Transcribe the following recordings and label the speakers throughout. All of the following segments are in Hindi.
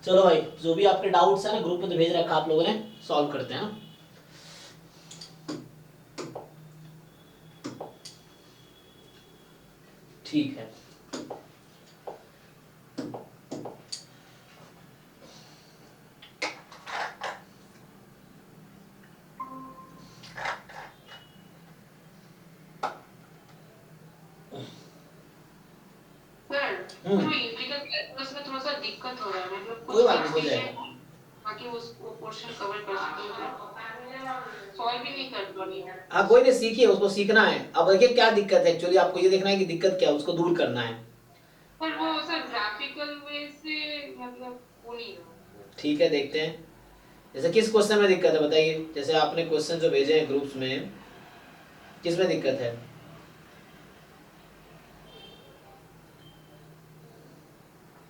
Speaker 1: चलो भाई, जो भी आपके डाउट्स है ना ग्रुप में तो भेज रखा आप लोगों ने, सॉल्व करते हैं ना। ठीक है।
Speaker 2: सर
Speaker 1: हम्म,
Speaker 2: जो इंटीग्रल कैलकुलस में थोड़ा सा दिक्कत हो रहा है, मतलब
Speaker 1: कोई
Speaker 2: कुछ
Speaker 1: बात नहीं,
Speaker 2: फिक्स
Speaker 1: हो
Speaker 2: कीजिए
Speaker 1: जाएगा।
Speaker 2: ताकि वो पोर्शन कवर कर सके, सॉल्व भी नहीं कर पा रही हूँ।
Speaker 1: हाँ कोई नहीं, सीखिए, उसको सीखना है। अब देखिए क्या दिक्कत है, एक्चुअली आपको ये देखना है कि दिक्कत क्या है, उसको दूर करना है।
Speaker 2: पर वो सर ग्राफिकल वे से मतलब हो नहीं रहा मतलब।
Speaker 1: ठीक है, देखते हैं। जैसे किस क्वेश्चन में दिक्कत है बताइए, जैसे आपने क्वेश्चन जो भेजे हैं ग्रुप्स में, किस में दिक्कत है?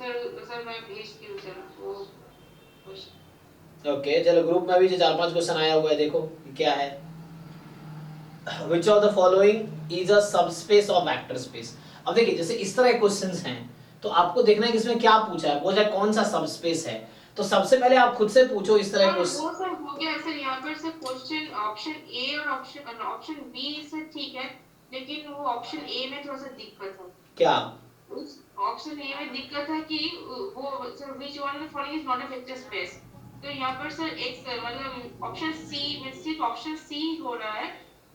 Speaker 2: सर सर मैं भेजती हूँ सर वो क्वेश्चन।
Speaker 1: ओके चलो, ग्रुप में भी जो 4-5 क्वेश्चन आया हुआ है, देखो कि क्या है। Which of the following is a subspace of vector space. अब देखिए जैसे इस तरह के क्वेश्चंस हैं, तो आपको देखना है कि इसमें क्या पूछा है, पूछा है कौन सा सबस्पेस है। तो सबसे पहले आप खुद से पूछो इस तरह
Speaker 2: हाँ
Speaker 1: क्वेश्चन।
Speaker 2: वो सर हो गया सर, यहाँ पर सर क्वेश्चन ऑप्शन ए और ऑप्शन बी सर ठीक है, लेकिन वो ऑप्शन ए में थोड़ा सा दिक्कत है।
Speaker 1: क्या?
Speaker 2: उस ऑप्शन ए में दिक्कत है कि वो sir which one of following is not a vector space. तो यहाँ पर सर एक मतलब ऑप्शन सी में सिर्फ ऑप्शन सी हो रहा है,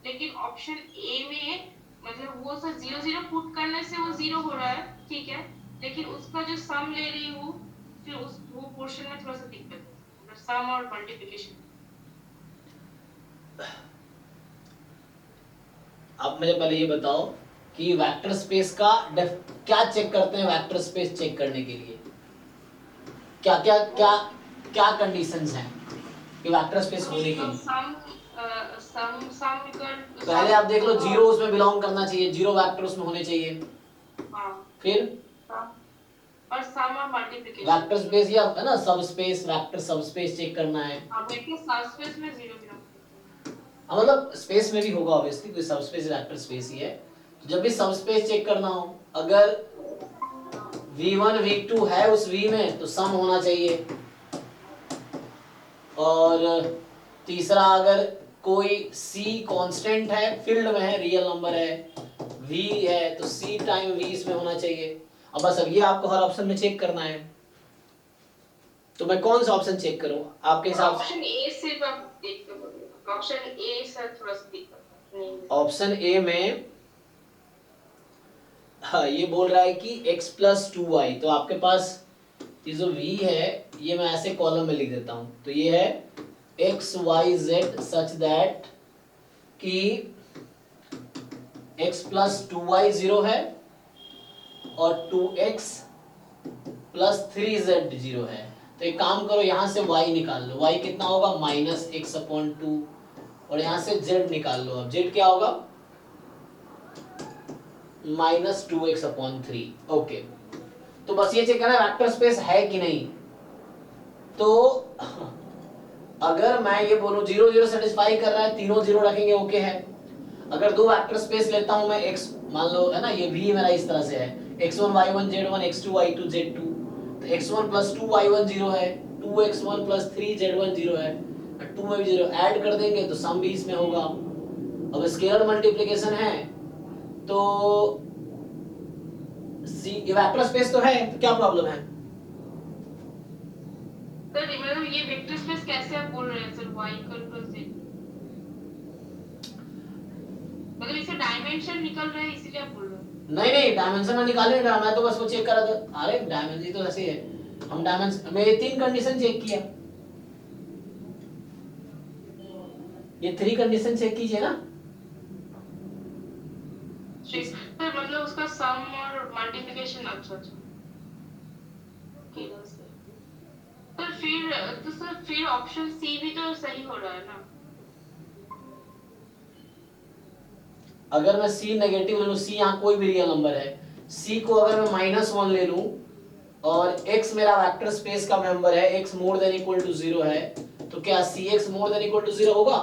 Speaker 2: लेकिन ऑप्शन ए में मतलब वो सर जीरो जीरो पुट करने से वो जीरो हो रहा है, ठीक है, लेकिन उसका जो सम ले रही हूँ फिर उस वो पोर्शन में थोड़ा सा दिक्कत है, मतलब सम और मल्टीप्लिकेशन।
Speaker 1: अब मुझे पहले ये बताओ कि वेक्टर स्पेस का क्या चेक करते हैं, वेक्टर स्पेस चेक करने के लिए क्या क्या
Speaker 2: वो
Speaker 1: क्या क्या कंडीशंस हैं कि वेक्टर स्पेस होने के
Speaker 2: मतलब
Speaker 1: लिए?
Speaker 2: सम सम कर
Speaker 1: पहले
Speaker 2: सम
Speaker 1: आप देख लो,
Speaker 2: देखो।
Speaker 1: जीरो उसमें बिलोंग करना चाहिए, जीरो वेक्टर उसमें होने चाहिए।
Speaker 2: हाँ
Speaker 1: फिर
Speaker 2: सम और सम और मल्टीप्लिकेशन।
Speaker 1: वेक्टर स्पेस या है ना सब स्पेस, वेक्टर सब स्पेस चेक करना है।
Speaker 2: हाँ देखिए सबस्पेस में जीरो बिलोंग करता है।
Speaker 1: मतलब स्पेस में भी होगा ऑब्वियसली, कोई सब स्पेस वेक्टर स्पेस ही है। तो जब भी सब स्पेस चेक करना हो, अगर v1 v2 है उस v में तो सम होना चाहिए। और तीसरा, अगर कोई c कांस्टेंट है, फील्ड में है, रियल नंबर है, v है तो c टाइम v इसमें होना चाहिए। अब बस अब ये आपको हर ऑप्शन में चेक करना है। तो मैं कौन सा ऑप्शन चेक करूं आपके
Speaker 2: और
Speaker 1: हिसाब से?
Speaker 2: ऑप्शन ए सिर्फ आप देख के बोलिए, ऑप्शन ए सर थोड़ा सा दिक्कत नहीं है।
Speaker 1: ऑप्शन ए में हाँ ये बोल रहा है कि x प्लस 2y, तो आपके पास ये जो v है ये मैं ऐसे कॉलम में लिख देता हूं, तो ये है x y z such that कि x प्लस 2y 0 है और 2x प्लस 3z 0 है। तो एक काम करो, यहां से y निकाल लो, y कितना होगा माइनस एक्स अपॉन टू, और यहां से z निकाल लो। अब z क्या होगा माइनस 2x अपॉन 3। ओके, तो बस ये चेक करना है वेक्टर स्पेस है कि नहीं। तो अगर मैं ये बोलूं जीरो जीरो सेटिस्फाई कर रहा है, तीनों जीरो रखेंगे ओके है। अगर दो वेक्टर स्पेस लेता हूं मैं, x मान लो है ना, ये v मेरा इस तरह से है, x1 y1 z1 x2 y2 z2, तो x1 प्लस 2 y1 0 है, 2x1 प्लस 3 z1 0 है, 2 में भी 0 ऐड कर देंगे तो सम भी इसमें होगा। अब स्केलर मल्टीप्लिकेशन है तो सी वेक्टर स्पेस तो है, तो क्या प्रॉब्लम है?
Speaker 2: सर मतलब ये वेक्टर स्पेस कैसे आप बोल रहे हैं sir, y equal to z, मतलब इसका डायमेंशन निकल रहा है इसीलिए आप बोल रहे हैं।
Speaker 1: नहीं नहीं, डायमेंशन में निकाले नहीं रहा, मैं तो बस वो चेक कर रहा था। अरे डायमेंशन तो ऐसे है, हम डायमेंशन में ये तीन कंडीशन चेक किया, ये थ्री कंडीशन चेक कीजिए ना।
Speaker 2: ठीक सर, मतलब उसका सम और मल्टीप्लिकेशन, अच्छा अच्छा ठीक है सर। तो सर फिर ऑप्शन सी भी तो सही हो रहा है ना।
Speaker 1: अगर मैं c नेगेटिव ले लूं, c यहाँ कोई भी रियल नंबर है, c को अगर मैं -1 ले लूं और x मेरा वेक्टर स्पेस का मेंबर है, x more than equal to 0 है, तो क्या cx more than equal to 0 होगा?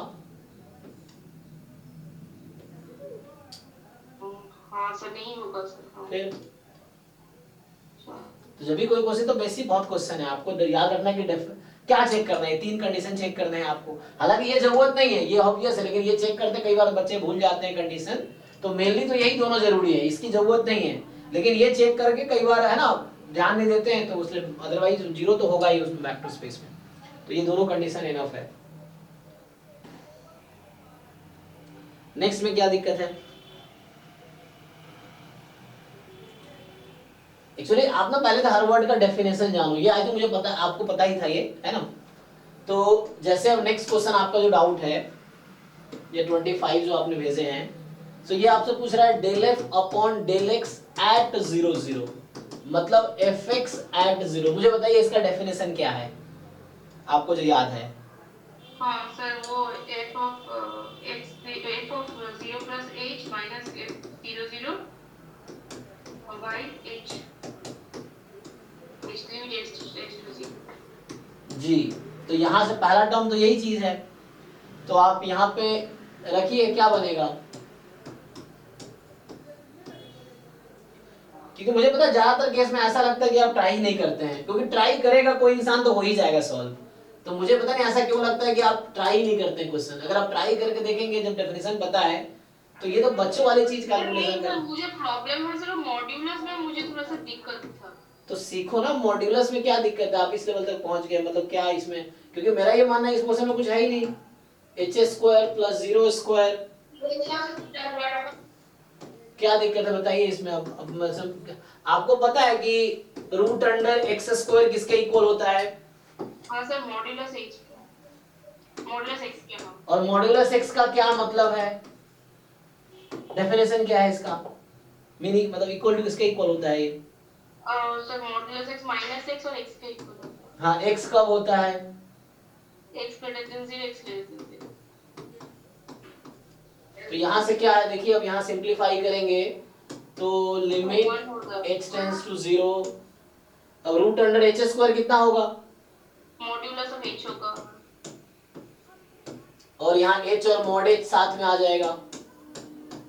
Speaker 2: हाँ सर नहीं होगा सर, हाँ
Speaker 1: फिर
Speaker 2: अच्छा।
Speaker 1: तो जब भी कोई क्वेश्चन, तो बेसिक बहुत क्वेश्चन है, आपको याद रखना कि क्या चेक करना है, 3 कंडीशन चेक करना है आपको। हालांकि ये जरूरत नहीं है, ये ऑब्वियस है, लेकिन ये चेक करते कई बार बच्चे भूल जाते हैं कंडीशन, तो मेनली तो यही दोनों जरूरी है, इसकी जरूरत नहीं है, लेकिन ये चेक करके कई बार है ना ध्यान नहीं देते हैं, तो उसलिए अदरवाइज जीरो तो होगा ही उसमें वेक्टर स्पेस में, तो ये दोनों कंडीशन इनफ है। नेक्स्ट में क्या दिक्कत है? एक्चुअली आप ना पहले तो हर वर्ड का डेफिनेशन जानो, ये आई थिंक मुझे पता, आपको पता ही था ये, है ना। तो जैसे अब नेक्स्ट क्वेश्चन आपका जो डाउट है, ये 25 जो आपने भेजे हैं, तो ये आपसे पूछ रहा है del f upon del x at 0 0, मतलब एफ एक्स एट 0। मुझे बताइए इसका डेफिनेशन क्या है, आपको जो याद है।
Speaker 2: हाँ सर, वो f of x, f of 0 plus h minus f 0 0 by h, which limit h to 0।
Speaker 1: जी, तो यहां से पहला टर्म तो यही चीज है, तो आप यहाँ पे रखिए, क्या बनेगा, क्योंकि मुझे पता है ज्यादातर केस में ऐसा लगता है कि आप ट्राई नहीं करते हैं, क्योंकि ट्राई करेगा कोई इंसान तो हो ही जाएगा सॉल्व। तो मुझे पता नहीं ऐसा क्यों लगता है कि आप ट्राई नहीं करते क्वेश्चन। अगर आप ट्राई करके देखेंगे, जब डेफिनेशन पता है, तो ये तो बच्चों वाली चीज कैलकुलेशन कर।
Speaker 2: मुझे प्रॉब्लम है सर, मॉड्यूलस में मुझे थोड़ा सा दिक्कत था।
Speaker 1: तो सीखो ना, मॉड्यूलस में क्या दिक्कत है, आप इस लेवल तक पहुंच गए, मतलब क्या इसमें, क्योंकि मेरा ये मानना है इस क्वेश्चन में कुछ है ही नहीं, एच स्क्वायर प्लस 0 स्क्वायर, क्या दिक्कत है बताइए इसमें। अब मतलब आपको पता है कि रूट अंडर एक्स स्क्वायर किसके इक्वल होता है?
Speaker 2: हाँ sir, modulus h, modulus x के। हाँ,
Speaker 1: और मॉड्यूलस एक्स का क्या मतलब है, डेफिनेशन क्या है इसका, मीनिंग मतलब इक्वल टू किसके इक्वल होता है ये?
Speaker 2: Sir modulus x minus x और x के इक्वल होता है।
Speaker 1: हाँ, एक्स कब होता है?
Speaker 2: x greater than 0, x less than 0।
Speaker 1: तो यहाँ से क्या है देखिए, अब यहाँ सिंप्लीफाई करेंगे तो लिमिट h टेंड्स टू 0, अब रूट अंडर एच स्क्वायर कितना होगा,
Speaker 2: मॉड्यूलस ऑफ h होगा,
Speaker 1: और यहाँ h और मॉड h साथ में आ जाएगा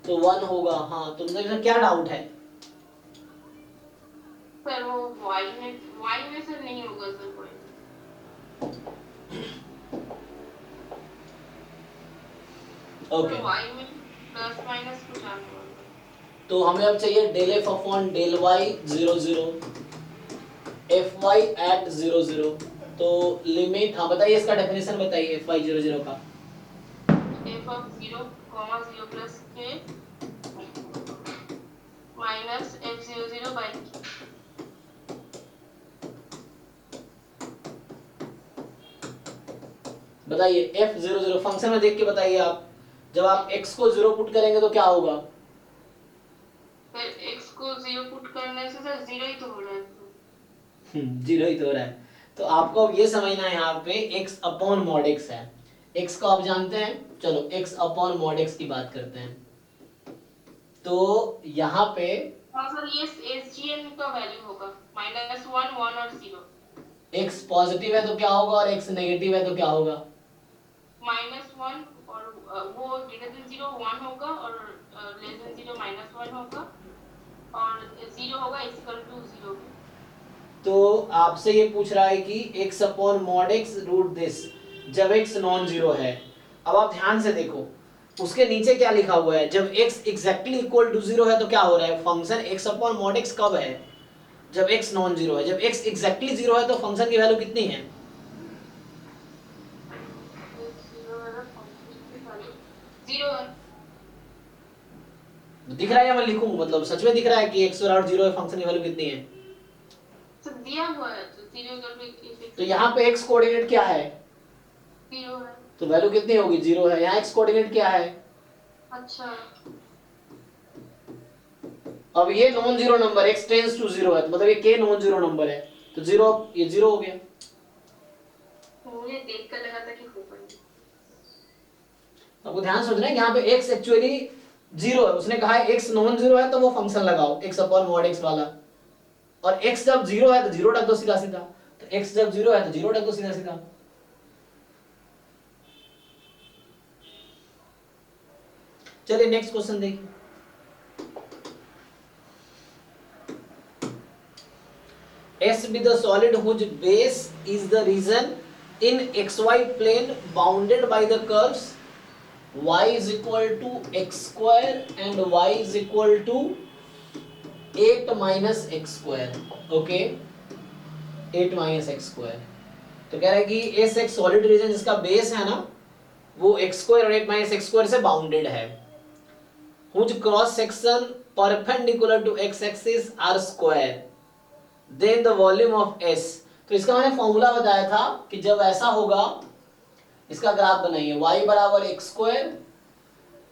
Speaker 1: तो 1 होगा। हाँ, तुमने क्या डाउट है?
Speaker 2: सर वो y में सर नहीं होगा सर कोई।
Speaker 1: ओके,
Speaker 2: y में प्लस माइनस कुछ आने वाला है।
Speaker 1: तो हमें अब चाहिए del f upon del y 0 0, f y at 0 0। तो लिमिट, हाँ बताइए इसका डेफिनेशन बताइए एफ वाई 0 0 का।
Speaker 2: f of 0, 0 plus k minus f 0 0 by k।
Speaker 1: बताइए एफ 0 0 फंक्शन में देख के बताइए आप, जब आप x को 0 पुट करेंगे तो क्या होगा?
Speaker 2: फिर x को 0 पुट करने से सर 0 ही तो हो रहा है।
Speaker 1: 0 ही तो हो रहा है। तो आपको अब ये समझना है यहाँ पे x अपॉन मॉड x है, x को आप जानते हैं, चलो x अपॉन मॉड x की बात करते हैं। तो यहाँ पे
Speaker 2: हाँ सर, ये SGN का वैल्यू होगा -1 1 और 0।
Speaker 1: x पॉजिटिव है तो क्या होगा, और x नेगेटिव है तो क्या होगा?
Speaker 2: -1 और वो ग्रेटर देन 0 1 होगा, और लेस देन 0 -1 होगा, और 0 होगा x इक्वल टू 0।
Speaker 1: तो आपसे ये पूछ रहा है कि x upon mod x root this, जब x नॉन जीरो है। अब आप ध्यान से देखो, उसके नीचे क्या लिखा हुआ है, जब x एग्जैक्टली इक्वल टू 0 है तो क्या हो रहा है, function x upon mod x कब है, जब x नॉन जीरो है। जब x एग्जैक्टली 0 है तो फंक्शन की वैल्यू कितनी है?
Speaker 2: 0 है।
Speaker 1: दिख रहा है या मैं लिखूं, मतलब सच में दिख रहा है कि x और 0 है, फंक्शन की वैल्यू कितनी है?
Speaker 2: तो दिया हुआ है, तो 0 इक्वल टू,
Speaker 1: तो यहाँ पे x कोऑर्डिनेट क्या है,
Speaker 2: 0 है।
Speaker 1: तो वैल्यू कितनी होगी, 0 है। यहाँ x कोऑर्डिनेट क्या है?
Speaker 2: अच्छा,
Speaker 1: अब ये non zero number x tends to 0 है, तो मतलब ये k नॉन जीरो नंबर है, तो 0, ये 0 हो गया।
Speaker 2: मुझे देख कर लगा था कि होगा।
Speaker 1: आपको ध्यान सोचना है, यहाँ पे x एक्चुअली 0 है, उसने कहा है x नॉन जीरो है तो वो फंक्शन लगाओ x अपॉन मॉड x वाला, और x जब 0 है तो 0 रख दो सीधा सीधा, तो x जब 0 है तो 0 रख दो सीधा सीधा। चलिए नेक्स्ट क्वेश्चन देखिए। S be the solid whose base is the region in xy plane bounded by the curves y is equal to x square and y is equal to 8 minus x square. Okay, 8 minus x square. तो कह रहा है कि एस एक सॉलिड रीजन जिसका बेस है ना वो x square और 8 minus x square से बाउंडेड है, whose cross section perpendicular to x axis are square, then the volume of S. तो इसका मैंने फॉर्मूला बताया था कि जब ऐसा होगा इसका ग्राफ बनाइए, y बराबर एक्स स्क्वायर,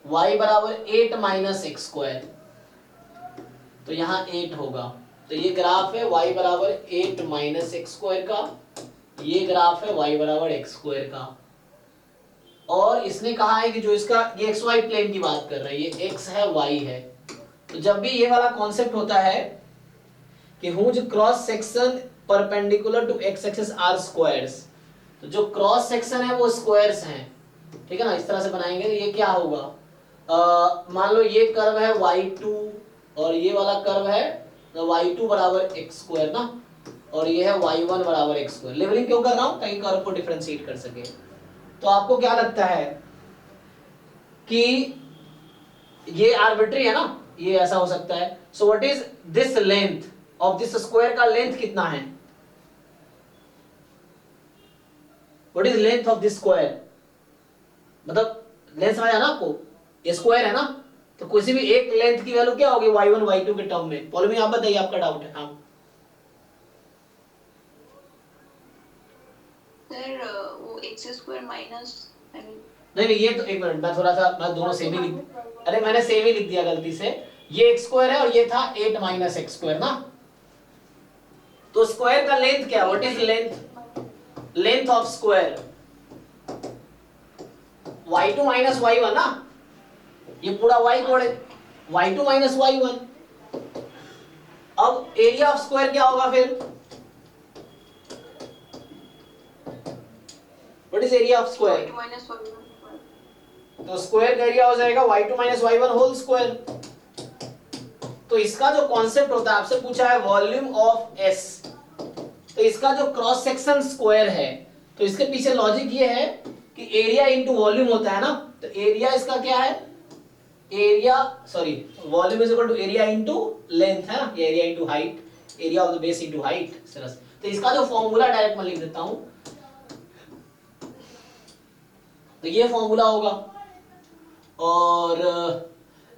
Speaker 1: y बराबर 8 माइनस एक्स स्क्वायर, तो यहाँ 8 होगा। तो ये ग्राफ है y बराबर 8 माइनस एक्स स्क्वायर का, ये ग्राफ है y बराबर एक्स स्क्वायर का। और इसने कहा है कि जो इसका ये एक्स वाई प्लेन की बात कर रहा है, ये x है y है। तो जब भी ये वाला कॉन्सेप्ट होता है कि whose cross section perpendicular to x axis are squares, तो जो क्रॉस सेक्शन है वो स्क्वायर्स हैं, ठीक है ना। इस तरह से बनाएंगे तो ये क्या होगा, मान लो ये कर्व है y2 और ये वाला कर्व है y2 बराबर x स्क्वायर ना, और ये है y1 बराबर x स्क्वायर। लेवलिंग क्यों कर रहा हूं, ताकि कर्व को डिफरेंशिएट कर सके। तो आपको क्या लगता है कि ये आर्बिट्री है ना, ये ऐसा हो सकता है। So what is this length of this square, का लेंथ कितना है, what is length of this square, मतलब लेंथ समझ आया ना आपको, ये स्क्वायर है ना, तो किसी भी एक लेंथ की वैल्यू क्या होगी y1 y2 के टर्म में। फॉलोइंग आप बताइए, आपका डाउट है। हाँ
Speaker 3: सर वो एक्स स्क्वायर माइनस
Speaker 1: नहीं ये तो एक मिनट, मैं थोड़ा सा मैं दोनों सेम ही लिख, अरे मैंने सेम ही लिख दिया गलती से, ये एक्स स्क्वायर है और ये था 8 माइनस एक्स स्क्वायर ना। तो स्क्वायर का लेंथ क्या, what is length, length of square y2 minus y1 ना, ये पूरा y कोड है y2 माइनस y1। अब एरिया ऑफ स्क्वायर क्या होगा फिर, what is area of square,
Speaker 3: minus
Speaker 1: तो स्क्वायर का एरिया हो जाएगा y2 minus y1 whole square. तो इसका जो कॉन्सेप्ट होता है, आपसे पूछा है वॉल्यूम ऑफ S, तो इसका जो क्रॉस सेक्शन स्क्वायर है, तो इसके पीछे लॉजिक ये है कि एरिया इनटू वॉल्यूम होता है ना। तो एरिया इसका क्या है, area sorry volume is equal to area into length है ना, ये area into height, area of the base into height. तो इसका जो फॉर्मूला डायरेक्ट मैं लिख देता हूं, तो ये फॉर्मूला होगा। और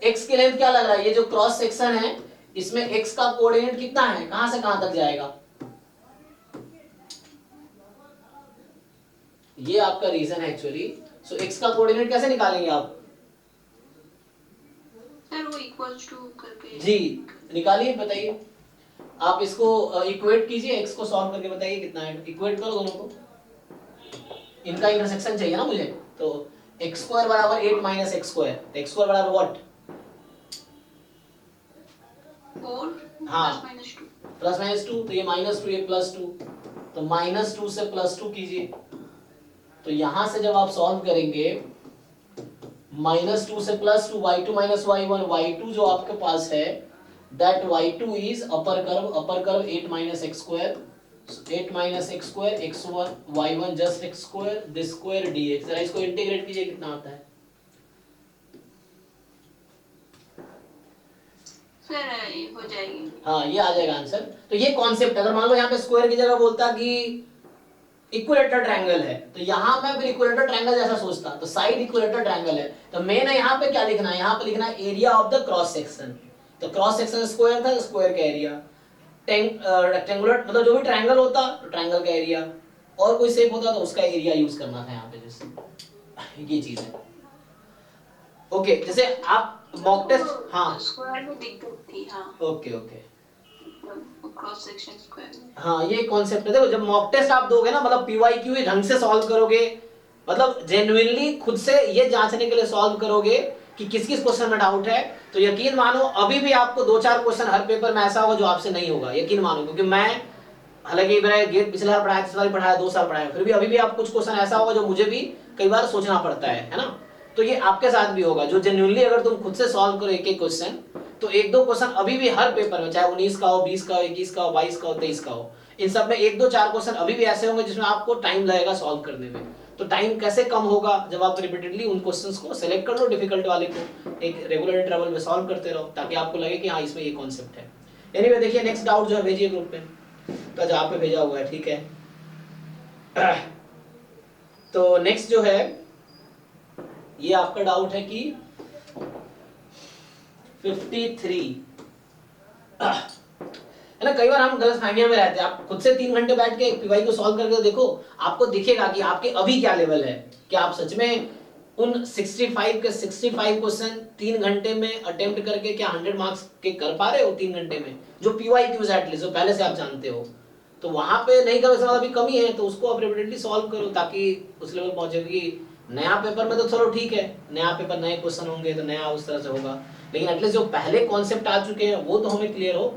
Speaker 1: x की लेंथ क्या लग रहा है, ये जो क्रॉस सेक्शन है इसमें x का कोऑर्डिनेट कितना है, कहां से कहां तक जाएगा, ये आपका रीजन है एक्चुअली। सो x का कोऑर्डिनेट कैसे निकालेंगे आप,
Speaker 3: सर वो इक्वल्स टू करके
Speaker 1: जी निकालिए, बताइए आप इसको इक्वेट कीजिए, x को सॉल्व करके बताइए कितना है, इक्वेट करो दोनों को, इनका इंटरसेक्शन चाहिए ना मुझे। तो एक्स स्क्वायर बराबर 8 minus x square, x square बराबर व्हाट,
Speaker 3: 4
Speaker 1: हाँ
Speaker 3: माइनस 2
Speaker 1: प्लस माइनस 2, तो ये माइनस 2 ये प्लस 2, तो माइनस 2 से प्लस 2 कीजिए। तो यहां से जब आप सॉल्व करेंगे माइनस 2 से plus 2, y2 minus y1, y2 जो आपके पास है that y2 is upper curve 8 minus x square, 8 minus x square x1 y1 just x square this square dx। जरा इसको इंटीग्रेट कीजिए कितना आता है,
Speaker 3: सर ये हो जाएगी।
Speaker 1: हाँ ये आ जाएगा आंसर। तो ये कॉन्सेप्ट, अगर मान लो यहाँ पे स्क्वायर की जगह बोलता कि इक्विलेटरल ट्रायंगल है, तो यहाँ मैं फिर इक्विलेटरल ट्रायंगल जैसा सोचता, तो साइड इक्विलेटरल ट्रायंगल है, तो मैंने यहाँ पे क्या लिखना है, यहाँ पे लिखना है area of the cross section. तो क्रॉस सेक्शन स्क्वायर था, स्क्वायर का एरिया, रेक्टेंगुलर मतलब जो भी ट्रायंगल होता तो ट्रायंगल का एरिया, और कोई शेप होता तो उसका एरिया यूज करना था यहाँ पे, जैसे ये चीज है। ओके जैसे आप मॉक टेस्ट, हाँ
Speaker 3: स्क्वायर में दिक्कत थी। हाँ
Speaker 1: okay okay
Speaker 3: cross section square.
Speaker 1: हाँ ये कॉन्सेप्ट है। देखो जब मॉक टेस्ट आप दोगे ना, मतलब PYQ ढंग से सॉल्व करोगे, मतलब जेन्युइनली खुद से ये जांचने के लिए सॉल्व करोगे कि किस किस क्वेश्चन में डाउट है, तो यकीन मानो अभी भी आपको 2-4 क्वेश्चन हर पेपर में ऐसा होगा जो आपसे नहीं होगा, यकीन मानो। क्योंकि मैं हालांकि मेरा गेट पिछले साल पढ़ाया, इस साल पढ़ाया, 2 साल पढ़ाया, फिर भी अभी भी आप कुछ क्वेश्चन ऐसा होगा जो मुझे भी कई बार सोचना पड़ता है ना। तो ये आपके साथ भी होगा, जो जेन्युइनली अगर तुम खुद से सॉल्व करो एक एक क्वेश्चन, तो एक दो क्वेश्चन अभी भी हर पेपर में, चाहे 19 का हो, 20 का हो, 21 का हो, 22 का हो, 23 का हो, इन सब में एक दो चार क्वेश्चन अभी भी ऐसे होंगे जिसमें आपको टाइम लगेगा सॉल्व करने में। तो टाइम कैसे कम होगा, जब आप रिपीटेडली उन क्वेश्चंस को सेलेक्ट कर लो, डिफिकल्ट वाले को एक रेगुलर इंटरवल में सॉल्व करते रहो, ताकि आपको लगे कि हाँ इसमें ये कॉन्सेप्ट है। एनीवे देखिए नेक्स्ट डाउट जो है भेजिए ग्रुप पे, तो जहाँ पे भेजा हुआ है, ठीक है। तो नेक्स्ट जो है ये आपका डाउट है कि 53 है ना, कई बार हम गलतफहमियों में रहते हैं। आप खुद से 3 घंटे बैठ के पीवाई को सॉल्व करके देखो, आपको दिखेगा कि आपके अभी क्या लेवल है, क्या आप सच में उन 65 के 65 क्वेश्चन 3 घंटे में अटेम्प्ट करके क्या 100 मार्क्स के कर पा रहे हो 3 घंटे में, जो पीवाई क्यूज एटलीस्ट जो पहले से आप जानते हो। तो वहां पे नहीं कर सकता, अभी कमी है, तो उसको आप रिपीटेडली सॉल्व करो ताकि उस लेवल पहुंचेगी। नया पेपर में तो चलो ठीक है, नया पेपर नए क्वेश्चन होंगे तो नया उस तरह से होगा, लेकिन एटलीस्ट जो पहले कॉन्सेप्ट आ चुके हैं वो तो हमें क्लियर हो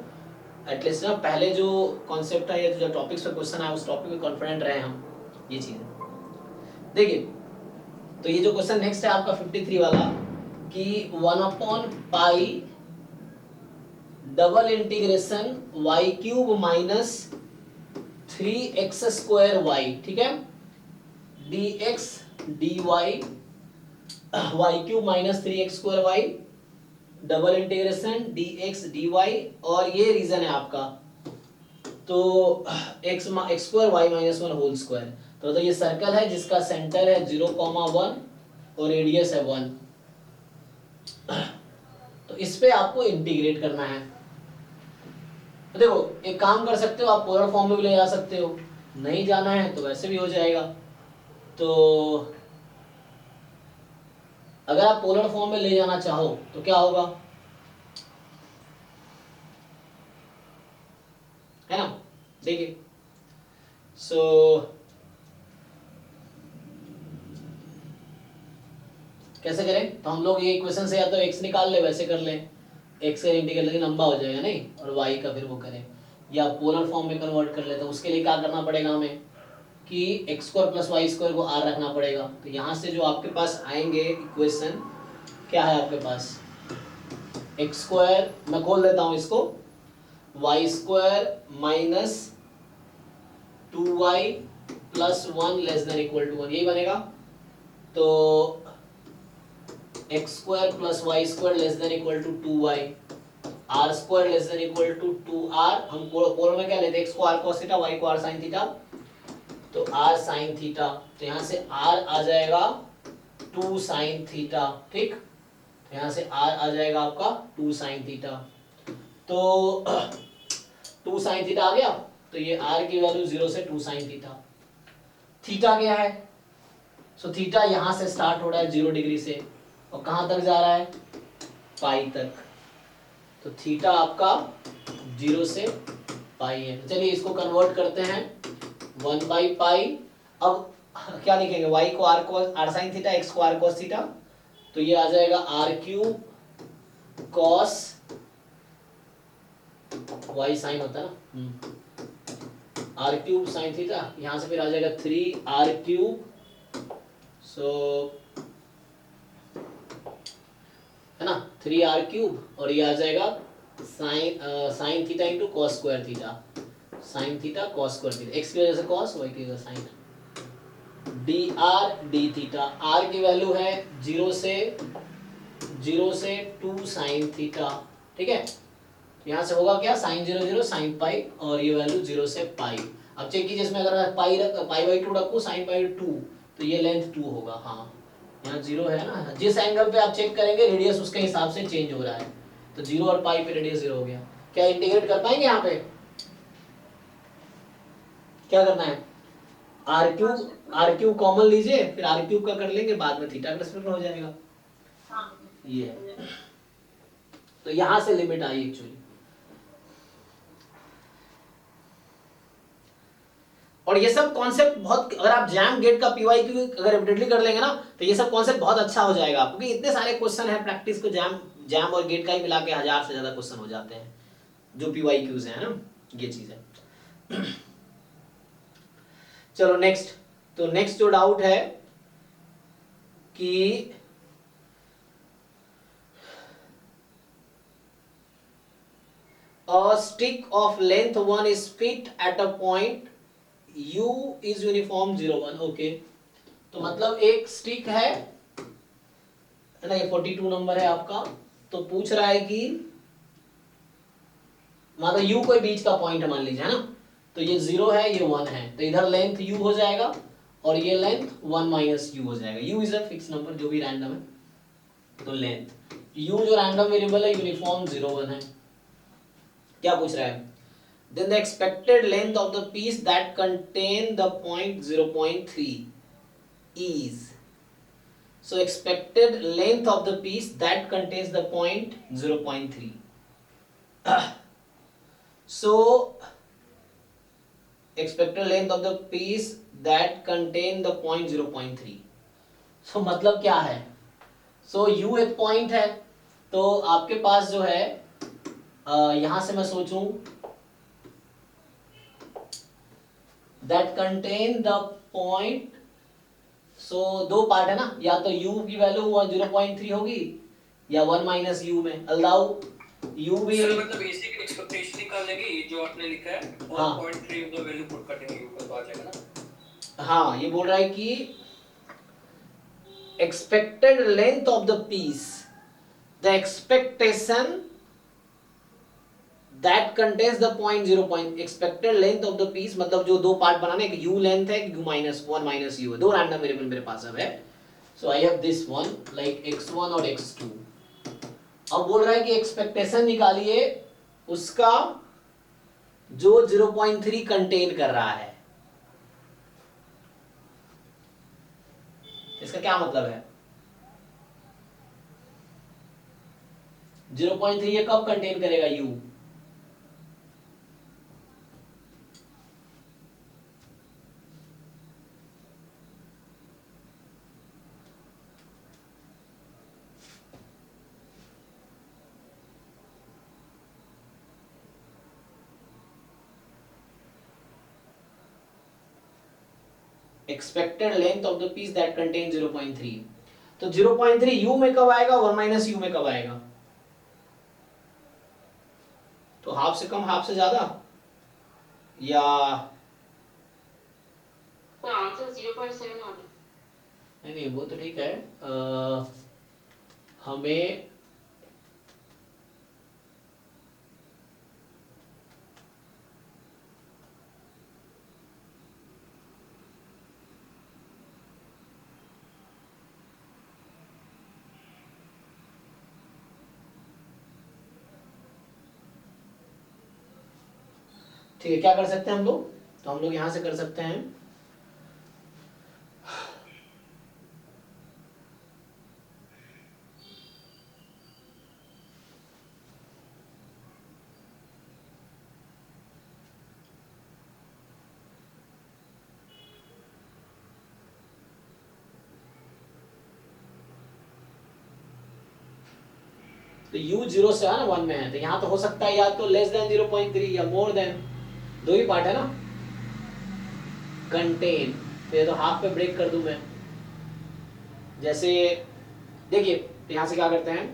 Speaker 1: एटलीस्ट ना, पहले जो कॉन्सेप्ट है या जो टॉपिक्स पे क्वेश्चन है उस टॉपिक पे कॉन्फिडेंट रहे हम, ये चीज है। देखिए तो ये जो क्वेश्चन नेक्स्ट है आपका 53 वाला कि 1/पाई double integration y cube minus 3x square y, ठीक है, dx dy y cube minus 3x square y double integration dx dy, और ये रीजन है आपका तो x square y minus 1 whole square. तो ये सर्कल है जिसका सेंटर है 0,1 और रेडियस है 1। तो इस पे आपको इंटीग्रेट करना है। तो देखो एक काम कर सकते हो, आप पोलर फॉर्म में भी ले जा सकते हो, नहीं जाना है तो वैसे भी हो जाएगा। तो अगर आप पोलर फॉर्म में ले जाना चाहो तो क्या होगा, है ना, देखिए कैसे करें, तो हम लोग ये इक्वेशन से या तो x निकाल ले, वैसे कर लें, x का इंटीग्रल लेकिन लंबा हो जाएगा नहीं, और y का फिर वो करें, या पोलर फॉर्म में कन्वर्ट कर ले। तो उसके लिए क्या करना पड़ेगा हमें कि x square plus y square को r रखना पड़ेगा। तो यहाँ से जो आपके पास आएंगे इक्वेशन, क्या है आपके पास, x स्क्वायर, मैं खोल देता हूँ इसको, y square minus 2y plus 1 less than equal to 1, यही बनेगा। तो x square plus y square less than equal to 2y, r square less than equal to 2r, हम पोलर में क्या लेते हैं, x को r cos थीटा, y को r sin थीटा, तो r sin थीटा, तो यहाँ से r आ जाएगा 2 sin थीटा, ठीक, तो यहाँ से r आ जाएगा आपका 2 sin थीटा। तो 2 sin थीटा आ गया, तो ये r की वैल्यू 0 से 2 sin थीटा। थीटा क्या है, सो थीटा यहाँ से स्टार्ट हो रहा है 0 डिग्री से और कहाँ तक जा रहा है, पाई तक। तो थीटा आपका 0 से पाई है। चलिए इसको कन्वर्ट करते हैं 1/पाई। अब क्या लिखेंगे, y को r sin थीटा, x को r cos थीटा, तो ये आ जाएगा r cube cos y sin होता है ना, r क्यूब sin थीटा, यहाँ से फिर आ जाएगा 3r क्यूब, सो है ना 3r क्यूब, और ये आ जाएगा sine theta into cos square theta, sine theta cos square theta, x की वजह से कॉस, y की वजह से sine, dr d theta, r की वैल्यू है 0 से 2 साइन थीटा, ठीक है। यहाँ से होगा क्या, साइन 0 0 साइन पाई, और ये वैल्यू 0 से पाई। अब चेक कीजिए, इसमें अगर मैं पाई/2 रखूँ, साइन/2, तो ये लेंथ 2 होगा, हाँ यहाँ 0 है ना, जिस एंगल पे आप चेक करेंगे रेडियस उसके हिसाब से चेंज हो रहा है, तो 0 और पाई पे रेडियस 0 हो गया। क्या इंटीग्रेट कर पाएंगे, यहाँ पे क्या करना है, आर क्यूब कॉमन लीजिए, फिर आर क्यूब का कर लेंगे, बाद में थीटा प्लस हो जाएगा, ये है। तो यहां से लिमिट आई एक्चुअली। और ये सब कॉन्सेप्ट बहुत, अगर आप जैम गेट का पीवाईक्यू अगर रिपीटेडली कर लेंगे ना, तो ये सब कॉन्सेप्ट बहुत अच्छा हो जाएगा, क्योंकि इतने सारे क्वेश्चन है प्रैक्टिस को, जैम और गेट का ही मिला के 1000 से ज्यादा क्वेश्चन हो जाते हैं जो पीवाईक्यूज है ना, ये चीज है। चलो नेक्स्ट, तो नेक्स्ट जो डाउट है कि a stick of length 1 is fit at a point u is uniform 0 1. Okay, तो मतलब एक स्टिक है ना, ये 42 नंबर है आपका। तो पूछ रहा है कि मतलब u कोई बीच का पॉइंट है मान लीजिए, है ना, तो ये 0 है, ये 1 है, तो इधर लेंथ u हो जाएगा और ये लेंथ 1 माइनस u हो जाएगा। u is a fix number, जो भी रैंडम है। तो लेंथ u जो रैंडम वेरिएबल है यूनिफॉर्म 0 1 है। क्या पूछ रहा है? Then the expected length of the piece that contain the point 0.3 is. So expected length of the piece that contains the point 0.3. So expected length of the piece that contain the point 0.3. So मतलब क्या है? So u एक पॉइंट है, तो आपके पास जो है यहां से मैं सोचूं that contain the point, so दो पार्ट है ना, या तो u की वैल्यू 0.3 होगी या 1 माइनस u में। अलाउ u भी
Speaker 4: सर मतलब बेसिक एक्सपेक्टेशन निकालने के ये जो आपने लिखा है 1.3 का वैल्यू पुट कर देंगे ऊपर तो आ जाएगा ना।
Speaker 1: हाँ, ये बोल रहा है कि expected length of the piece, the expectation that contains the point 0 point, expected length of the piece मतलब जो दो पार्ट बनाने, एक u लेंथ है, u माइनस 1 माइनस u है, दो रैंडम वेरिएबल मेरे पास अब है। So I have this one like x1 और x2। अब बोल रहा है कि एक्सपेक्टेशन निकालिए उसका जो 0.3 कंटेन कर रहा है। इसका क्या मतलब है? 0.3 ये कब कंटेन करेगा u? Expected length of the piece that contain 0.3। तो 0.3 u में कब आएगा, 1 माइनस u में कब आएगा? तो हाफ से कम, हाफ से ज्यादा, या
Speaker 2: तो आंसर 0.7 होगा।
Speaker 1: नहीं वो तो ठीक है। हमें ठीक है, क्या कर सकते हैं हम लोग? तो हम लोग यहां से कर सकते हैं, तो u 0 से है ना 1 में है, तो यहाँ तो हो सकता है या तो लेस देन 0.3 या मोर देन, दो ही पार्ट है ना। कंटेन, तो ये तो हाफ पे ब्रेक कर दूं मैं। जैसे देखिए, तो यहाँ से क्या करते हैं,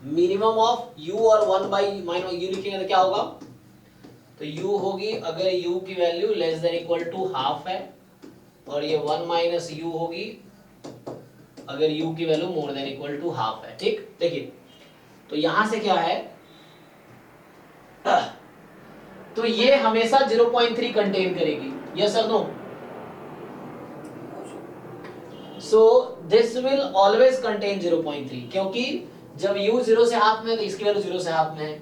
Speaker 1: मिनिमम ऑफ u और 1 बाई माइनस u लिखेंगे तो क्या होगा? तो u होगी अगर u की value less than equal to half है, और ये 1 माइनस u होगी अगर u की value more than equal to half है। ठीक, देखिए तो यहां से क्या है, तो ये हमेशा 0.3 कंटेन करेगी, यस और no? So this will always contain 0.3, क्योंकि जब u 0 से हाफ में है तो इसकी वैल्यू 0 से हाफ में है,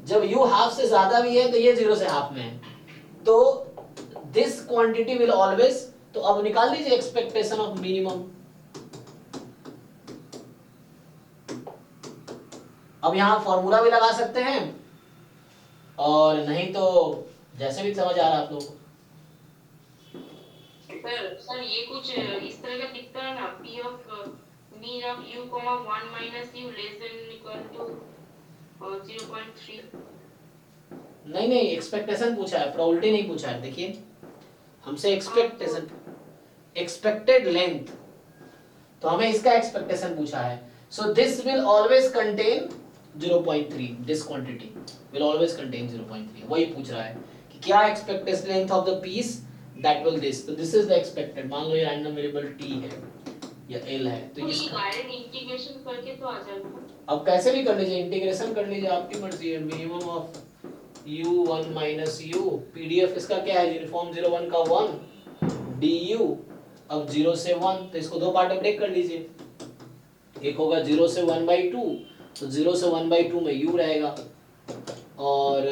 Speaker 1: जब u हाफ से ज्यादा भी है तो ये 0 से हाफ में है, तो दिस क्वांटिटी विल ऑलवेज। तो अब निकाल लीजिए एक्सपेक्टेशन ऑफ मिनिमम। अब यहाँ फॉर्मूला भी लगा सकते हैं, और नहीं तो जैसे भी समझ आ रहा है आप लोगों को।
Speaker 2: सर ये कुछ इस तरह का दिखता है ना, p of mean of u, 1 minus u less than equal to 0.3।
Speaker 1: नहीं नहीं, एक्सपेक्टेशन पूछा है, प्रोबेबिलिटी नहीं पूछा है। देखिए हमसे एक्सपेक्टेशन, एक्सपेक्टेड लेंथ, तो हमें इसका एक्सपेक्टेशन पूछा है। So this will always contain 0.3, this quantity will always contain 0.3। वही पूछ रहा है कि क्या expected length of the piece that will this, तो दिस इज द एक्सपेक्टेड। मान लो ये रैंडम वेरिएबल t है या l है, तो
Speaker 2: ये
Speaker 1: इसका
Speaker 2: डायरेक्ट इंटीग्रेशन करके तो आ जाएगा।
Speaker 1: अब कैसे भी कर लीजिए, इंटीग्रेशन कर लीजिए, आपकी मर्जी है। Minimum of u1 minus u, PDF इसका क्या है, यूनिफॉर्म 0 1 का 1 du, अब 0 से 1, तो इसको दो पार्ट में ब्रेक कर लीजिए। एक होगा 0 से 1/2, तो 0 से 1/2 में u रहेगा, और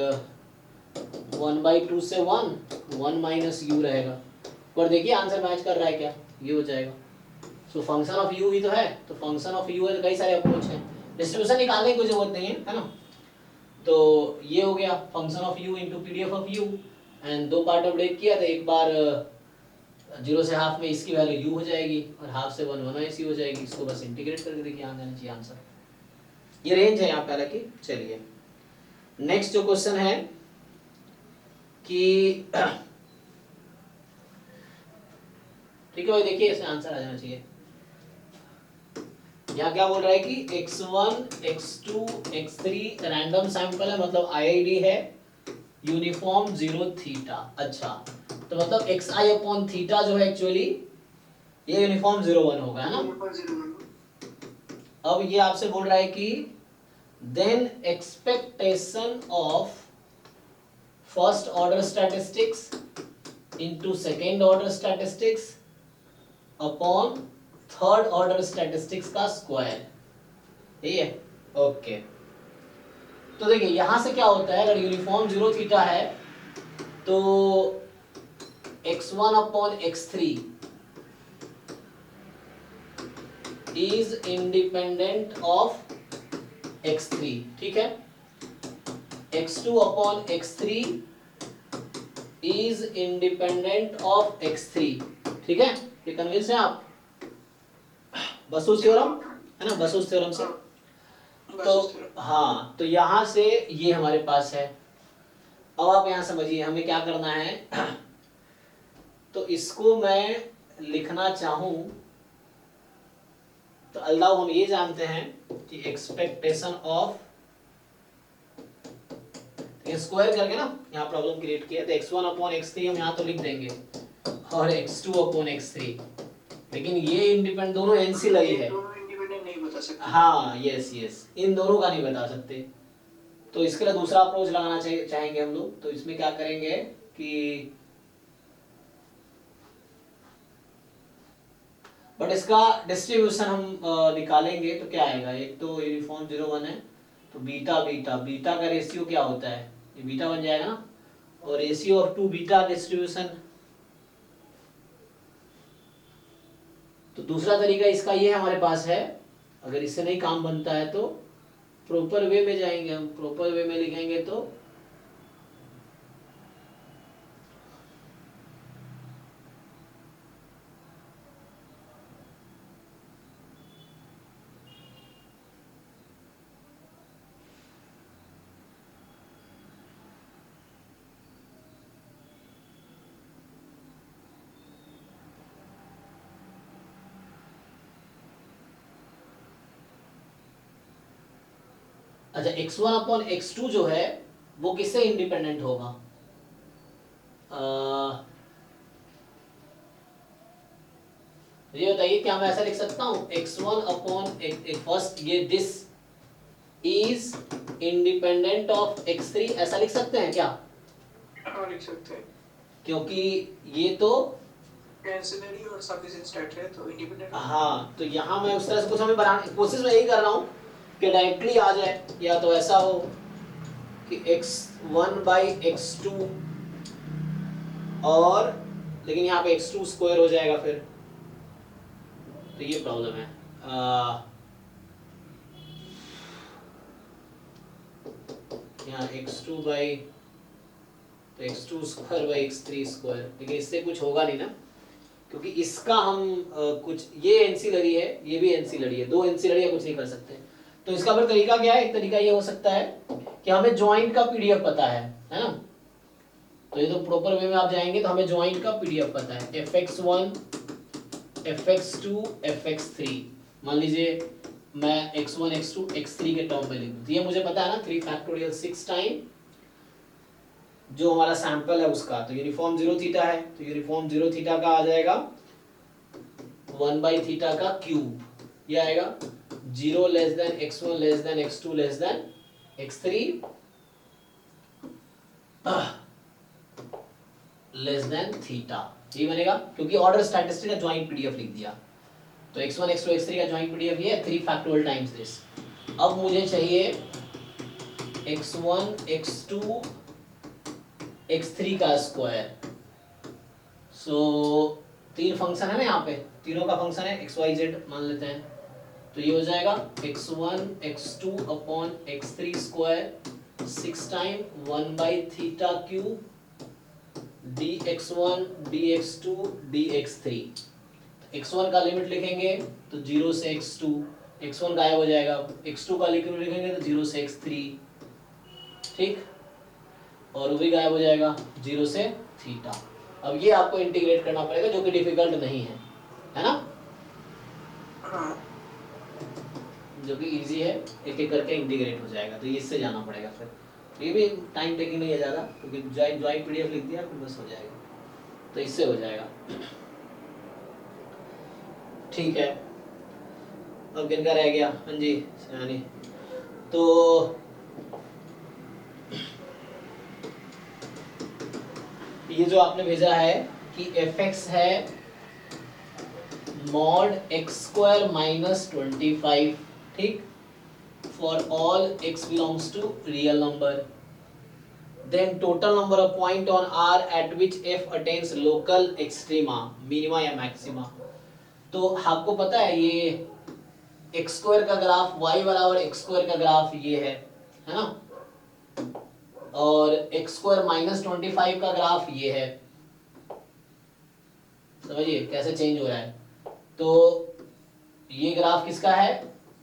Speaker 1: 1/2 से 1 माइनस u रहेगा। पर देखिए आंसर मैच कर रहा है क्या, ये हो जाएगा। सो फंक्शन ऑफ u ही तो है, तो फंक्शन ऑफ u है, तो कई सारे अप्रोच हैं, डिस्ट्रीब्यूशन निकालने की कोई जरूरत नहीं है ना। तो ये हो गया function of u into PDF of u, and दो पार्ट में ब्रेक किया, तो एक बार 0 से हाफ में इसकी वैल्यू u हो जाएगी, और हाफ से 1 1/c हो जाएगी। इसको बस इंटीग्रेट करके देखिए आ जाना चाहिए आंसर। ये रेंज है यहाँ पे हालांकि। चलिए नेक्स्ट जो क्वेश्चन है कि ठीक है भाई, देखिए इसमें आंसर आ जाना चाहिए। यहाँ क्या बोल रहा है कि x1 x2 x3 random sample है, मतलब IID है, यूनिफॉर्म 0 थीटा। अच्छा, तो मतलब xi अपॉन थीटा जो है एक्चुअली ये यूनिफॉर्म 0 1 होगा, है ना। अब ये आपसे बोल रहा है कि then expectation of first order statistics into second order statistics upon third order statistics का स्क्वायर, ठीक है। ओके, तो देखिए यहां से क्या होता है, अगर यूनिफॉर्म 0 थीटा है तो x1 upon x3 is independent of x3, ठीक है। x2 upon x3 is independent of x3, ठीक है। ये कन्विंस है आप बसूस थ्योरम, है ना, बसूस थ्योरम से। तो हाँ, तो यहां से ये हमारे पास है। अब आप यहां समझिए हमें क्या करना है। तो इसको मैं लिखना चाहूं तो अल्लाह हम ये जानते हैं कि एक्सपेक्टेशन ऑफ, स्क्वायर करके ना यहाँ प्रॉब्लम क्रिएट किया, तो x1 अपॉन x3 हम यहाँ तो लिख देंगे, और x2 अपॉन x3, लेकिन ये इंडिपेंडेंट दोनों एनसिलरी है,
Speaker 5: इंडिपेंडेंट नहीं बता सकते।
Speaker 1: हाँ यस यस, इन दोनों का नहीं बता सकते। तो इसके लिए दूसरा अप्रोच लगाना चाहेंगे हम लोग। तो इसमें क्या करेंगे कि बट इसका डिस्ट्रीब्यूशन हम निकालेंगे तो क्या आएगा, एक तो यूनिफॉर्म 0 1 है, तो बीटा बीटा बीटा का रेशियो क्या होता है, ये बीटा बन जाएगा ना, और रेशियो ऑफ 2 बीटा डिस्ट्रीब्यूशन। तो दूसरा तरीका इसका ये हमारे पास है, अगर इससे नहीं काम बनता है तो प्रॉपर वे में जाएंगे हम। प्रॉपर वे में लिखेंगे तो अच्छा, x1 अपॉन x2 जो है वो किससे इंडिपेंडेंट होगा, ये बताइए। क्या मैं ऐसा लिख सकता हूँ x1 अपॉन फर्स्ट ये this is independent of x3, ऐसा लिख सकते हैं क्या?
Speaker 5: हाँ लिख सकते हैं,
Speaker 1: क्योंकि ये तो
Speaker 5: एंसिलरी और सफिशिएंट स्टेट है तो इंडिपेंडेंट।
Speaker 1: हाँ, तो यहाँ मैं उस तरह से कुछ हमें बनाने की कोशिश में यही कर रहा हूँ कि डायरेक्टली आ जाए, या तो ऐसा हो कि x1 बाई x2, और लेकिन यहाँ पे x2 स्क्वायर हो जाएगा फिर, तो ये प्रॉब्लम है। यहाँ x2 बाई, तो x2 square by x3 square, लेकिन इससे कुछ होगा नहीं ना, क्योंकि इसका हम कुछ, ये एंसिलरी है, ये भी एंसिलरी है, दो एंसिलरी है, कुछ नहीं कर सकते। तो इसका फिर तरीका क्या है, एक तरीका ये हो सकता है कि हमें ज्वाइंट का पीडीएफ पता है ना। तो ये तो प्रॉपर वे में आप जाएंगे तो हमें ज्वाइंट का पीडीएफ पता है, fx1 fx2 fx3। मान लीजिए मैं x1 x2 x3 के टर्म में लिख दूं। तो ये मुझे पता है ना 3 फैक्टोरियल 6 टाइम जो हमारा सैंपल है उसका, तो यूनिफॉर्म 0 थीटा है, तो यूनिफॉर्म 0 थीटा का आ जाएगा 1 बाई थीटा का क्यूब, ये आएगा 0 less than x1 less than x2 less than x3 less than theta, ये बनेगा क्योंकि ऑर्डर स्टैटिस्टिक का ज्वाइंट पीडीएफ लिख दिया। तो x1 x2 x3 का ज्वाइंट पीडीएफ ये है 3 फैक्टोरियल टाइम्स दिस। अब मुझे चाहिए x1 x2 x3 का स्क्वायर। सो 3 फंक्शन है ना यहाँ पे, तीनों का फंक्शन है x y z मान लेते हैं, तो ये हो जाएगा x1 x2 upon x3 square 6 time 1 by theta cube dx1 dx2 dx3। x1 का लिमिट लिखेंगे तो 0 से x2, x1 गायब हो जाएगा, x2 का लिमिट लिखेंगे तो 0 से x3, ठीक, और वो भी गायब हो जाएगा 0 से थीटा। अब ये आपको इंटीग्रेट करना पड़ेगा जो कि डिफिकल्ट नहीं है ना, जो कि इजी है, एक एक करके इंटीग्रेट हो जाएगा। तो इससे जाना पड़ेगा, फिर ये भी टाइम टेकिंग नहीं है ज़्यादा क्योंकि ज्वाइंट पीडीएफ लिख दिया फिर बस हो जाएगा, तो इससे हो जाएगा। ठीक है, अब किनका रह गया? हाँ जी सयानी। तो ये जो आपने भेजा है कि fx है mod x स्क्वायर माइनस 25, ठीक, for all x belongs to real number, then total number of point on R at which f attains local extrema, minima या maxima। तो आपको पता है ये x स्क्वायर का ग्राफ y बराबर x स्क्वायर का ग्राफ ये है ना, और x स्क्वायर माइनस 25 का ग्राफ ये है, समझिए कैसे चेंज हो रहा है। तो ये ग्राफ किसका है?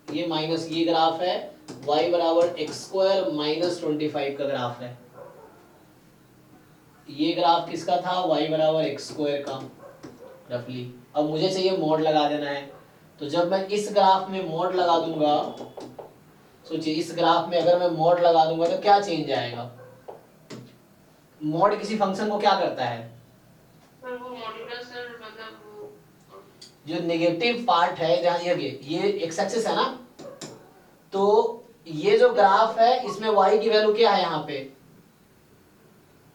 Speaker 1: ये माइनस, ये ग्राफ है y बराबर एक्स स्क्वायर माइनस 25 का ग्राफ है। ये ग्राफ किसका था? y बराबर एक्स स्क्वायर का रफली। अब मुझे चाहिए मोड लगा देना है, तो जब मैं इस ग्राफ में मोड लगा दूंगा, सोचिए इस ग्राफ में अगर मैं मोड लगा दूंगा तो क्या चेंज आएगा? मोड किसी फंक्शन को क्या करता है?
Speaker 2: सर वो मॉड्यूलस सर मतलब वो
Speaker 1: जो नेगेटिव पार्ट है, जहाँ ये एक्स एक्सिस है ना, तो ये जो ग्राफ है इसमें y की वैल्यू क्या है? यहाँ पे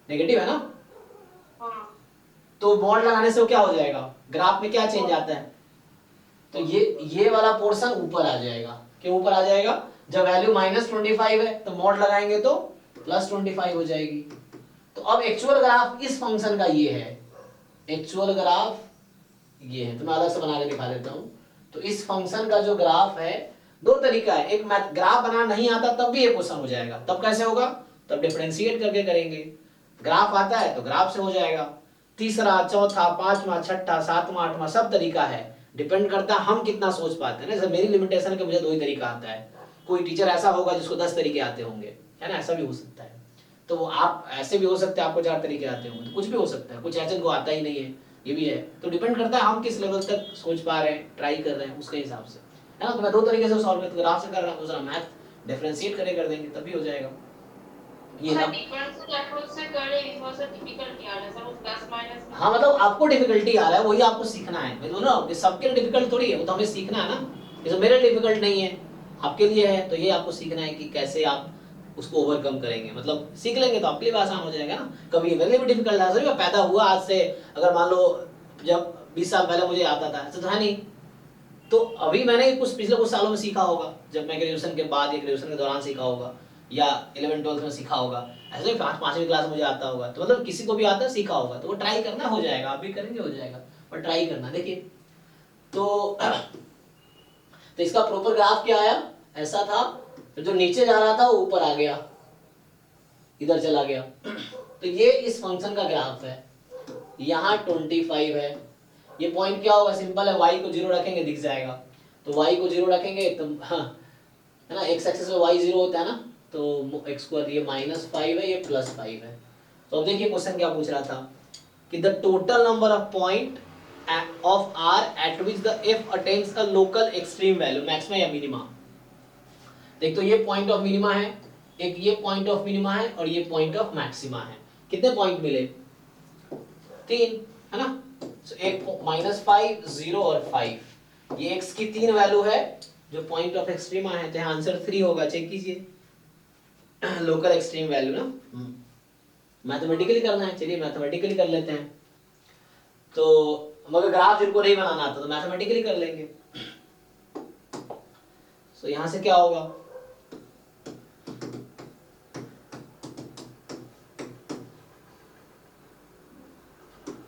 Speaker 1: नेगेटिव है ना,
Speaker 2: हाँ
Speaker 1: तो मोड लगाने से वो क्या हो जाएगा? ग्राफ में क्या चेंज आता है? तो ये वाला पोर्शन ऊपर आ जाएगा। क्यों ऊपर आ जाएगा? जब वैल्यू माइनस 25 है तो मोड लगाएंगे तो प्लस 25 हो जाएगी। तो अब एक्चुअल ग्राफ इस फंक्शन का ये है, एक्चुअल ग्राफ ये है, तो मैं अलग से बना के दिखा देता हूँ। तो इस फंक्शन का जो ग्राफ है, दो तरीका है, एक मैथ ग्राफ बनाना नहीं आता तब भी ये क्वेश्चन हो जाएगा, तब कैसे होगा? तब डिफरेंशिएट करके करेंगे। ग्राफ आता है तो ग्राफ से हो जाएगा। तीसरा, चौथा, पांचवा, छठा, सातवां, आठवां सब तरीका है, डिपेंड करता है हम कितना सोच पाते हैं ना। जैसे मेरी लिमिटेशन के मुझे 2 ही तरीका आता है, कोई टीचर ऐसा होगा जिसको 10 तरीके आते होंगे, है ना, ऐसा भी हो सकता है। तो आप ऐसे भी हो सकते हैं, आपको 4 तरीके आते होंगे, तो कुछ भी हो सकता है, कुछ ऐसे को आता ही नहीं है, ये भी है। तो डिपेंड करता है हम किस लेवल तक सोच पा रहे हैं, ट्राई कर रहे हैं, उसके हिसाब से, है ना। तो मैं 2 तरीके से सॉल्व करता हूं, ग्राफ से कर रहा हूं, दूसरा मैथ डिफरेंशिएट करके कर देंगे तभी हो जाएगा। ये ना
Speaker 2: डिफरेंशियल अप्रोच से करे थोड़ा सा डिफिकल्टी आ रहा है सर, वो प्लस माइनस।
Speaker 1: हाँ, मतलब आपको डिफिकल्टी आ रहा है, वही आपको सीखना है। मैं बोल रहा हूँ कि सबके लिए डिफिकल्ट थोड़ी है, वो तो हमें सीखना है ना। जैसे मेरे डिफिकल्ट नहीं है, आपके लिए है, तो ये आपको सीखना है कि कैसे आप उसको ओवरकम करेंगे। मतलब सीख लेंगे तो आपके लिए आसान हो जाएगा ना। कभी मेरे लिए भी डिफिकल्ट था, सर मैं पैदा हुआ आज से, अगर मान लो जब 20 साल पहले मुझे आता था, ऐसा तो है नहीं। तो अभी मैंने पिछले कुछ सालों में सीखा होगा, जब मैं ग्रेजुएशन के बाद या ग्रेजुएशन के दौरान सीखा होगा, या 11-12 में सीखा होगा, ऐसे ही 5वीं क्लास में मुझे आता होगा। तो मतलब किसी को भी आता है, सीखा होगा, तो वो ट्राई करना, हो जाएगा। आप भी करेंगे हो जाएगा, पर ट्राई करना। देखिए तो इसका प्रॉपर ग्राफ क्या आया? ऐसा था, तो जो नीचे जा रहा था वो ऊपर आ गया, इधर चला गया। तो ये इस फंक्शन का ग्राफ है। यहाँ 25 है, ये पॉइंट क्या होगा? सिंपल है, y को 0 रखेंगे दिख जाएगा। तो y को 0 रखेंगे तो हाँ, है ना, x एक्सिस में y 0 होता है ना, तो x स्क्वायर, ये -5 है, ये +5 है। तो अब देखिए क्वेश्चन क्या पूछ रहा था कि the total number of point of R at which the f attains a local extreme value, maxima या minima। देख तो ये पॉइंट ऑफ मिनिमा है, एक ये पॉइंट ऑफ मिनिमा है और ये पॉइंट ऑफ मैक्सिमा है। कितने पॉइंट मिले? 3, है ना। so, एक -5, 0 और 5, ये x की 3 वैल्यू है जो पॉइंट ऑफ एक्सट्रीमा है, तो यहाँ आंसर 3 होगा। चेक कीजिए लोकल एक्सट्रीम वैल्यू ना। मैथमेटिकली करना है, चलिए मैथमेटिकली कर लेते हैं। तो मगर ग्राफ जिनको नहीं बनाना आता तो मैथमेटिकली कर लेंगे। सो यहां से क्या होगा?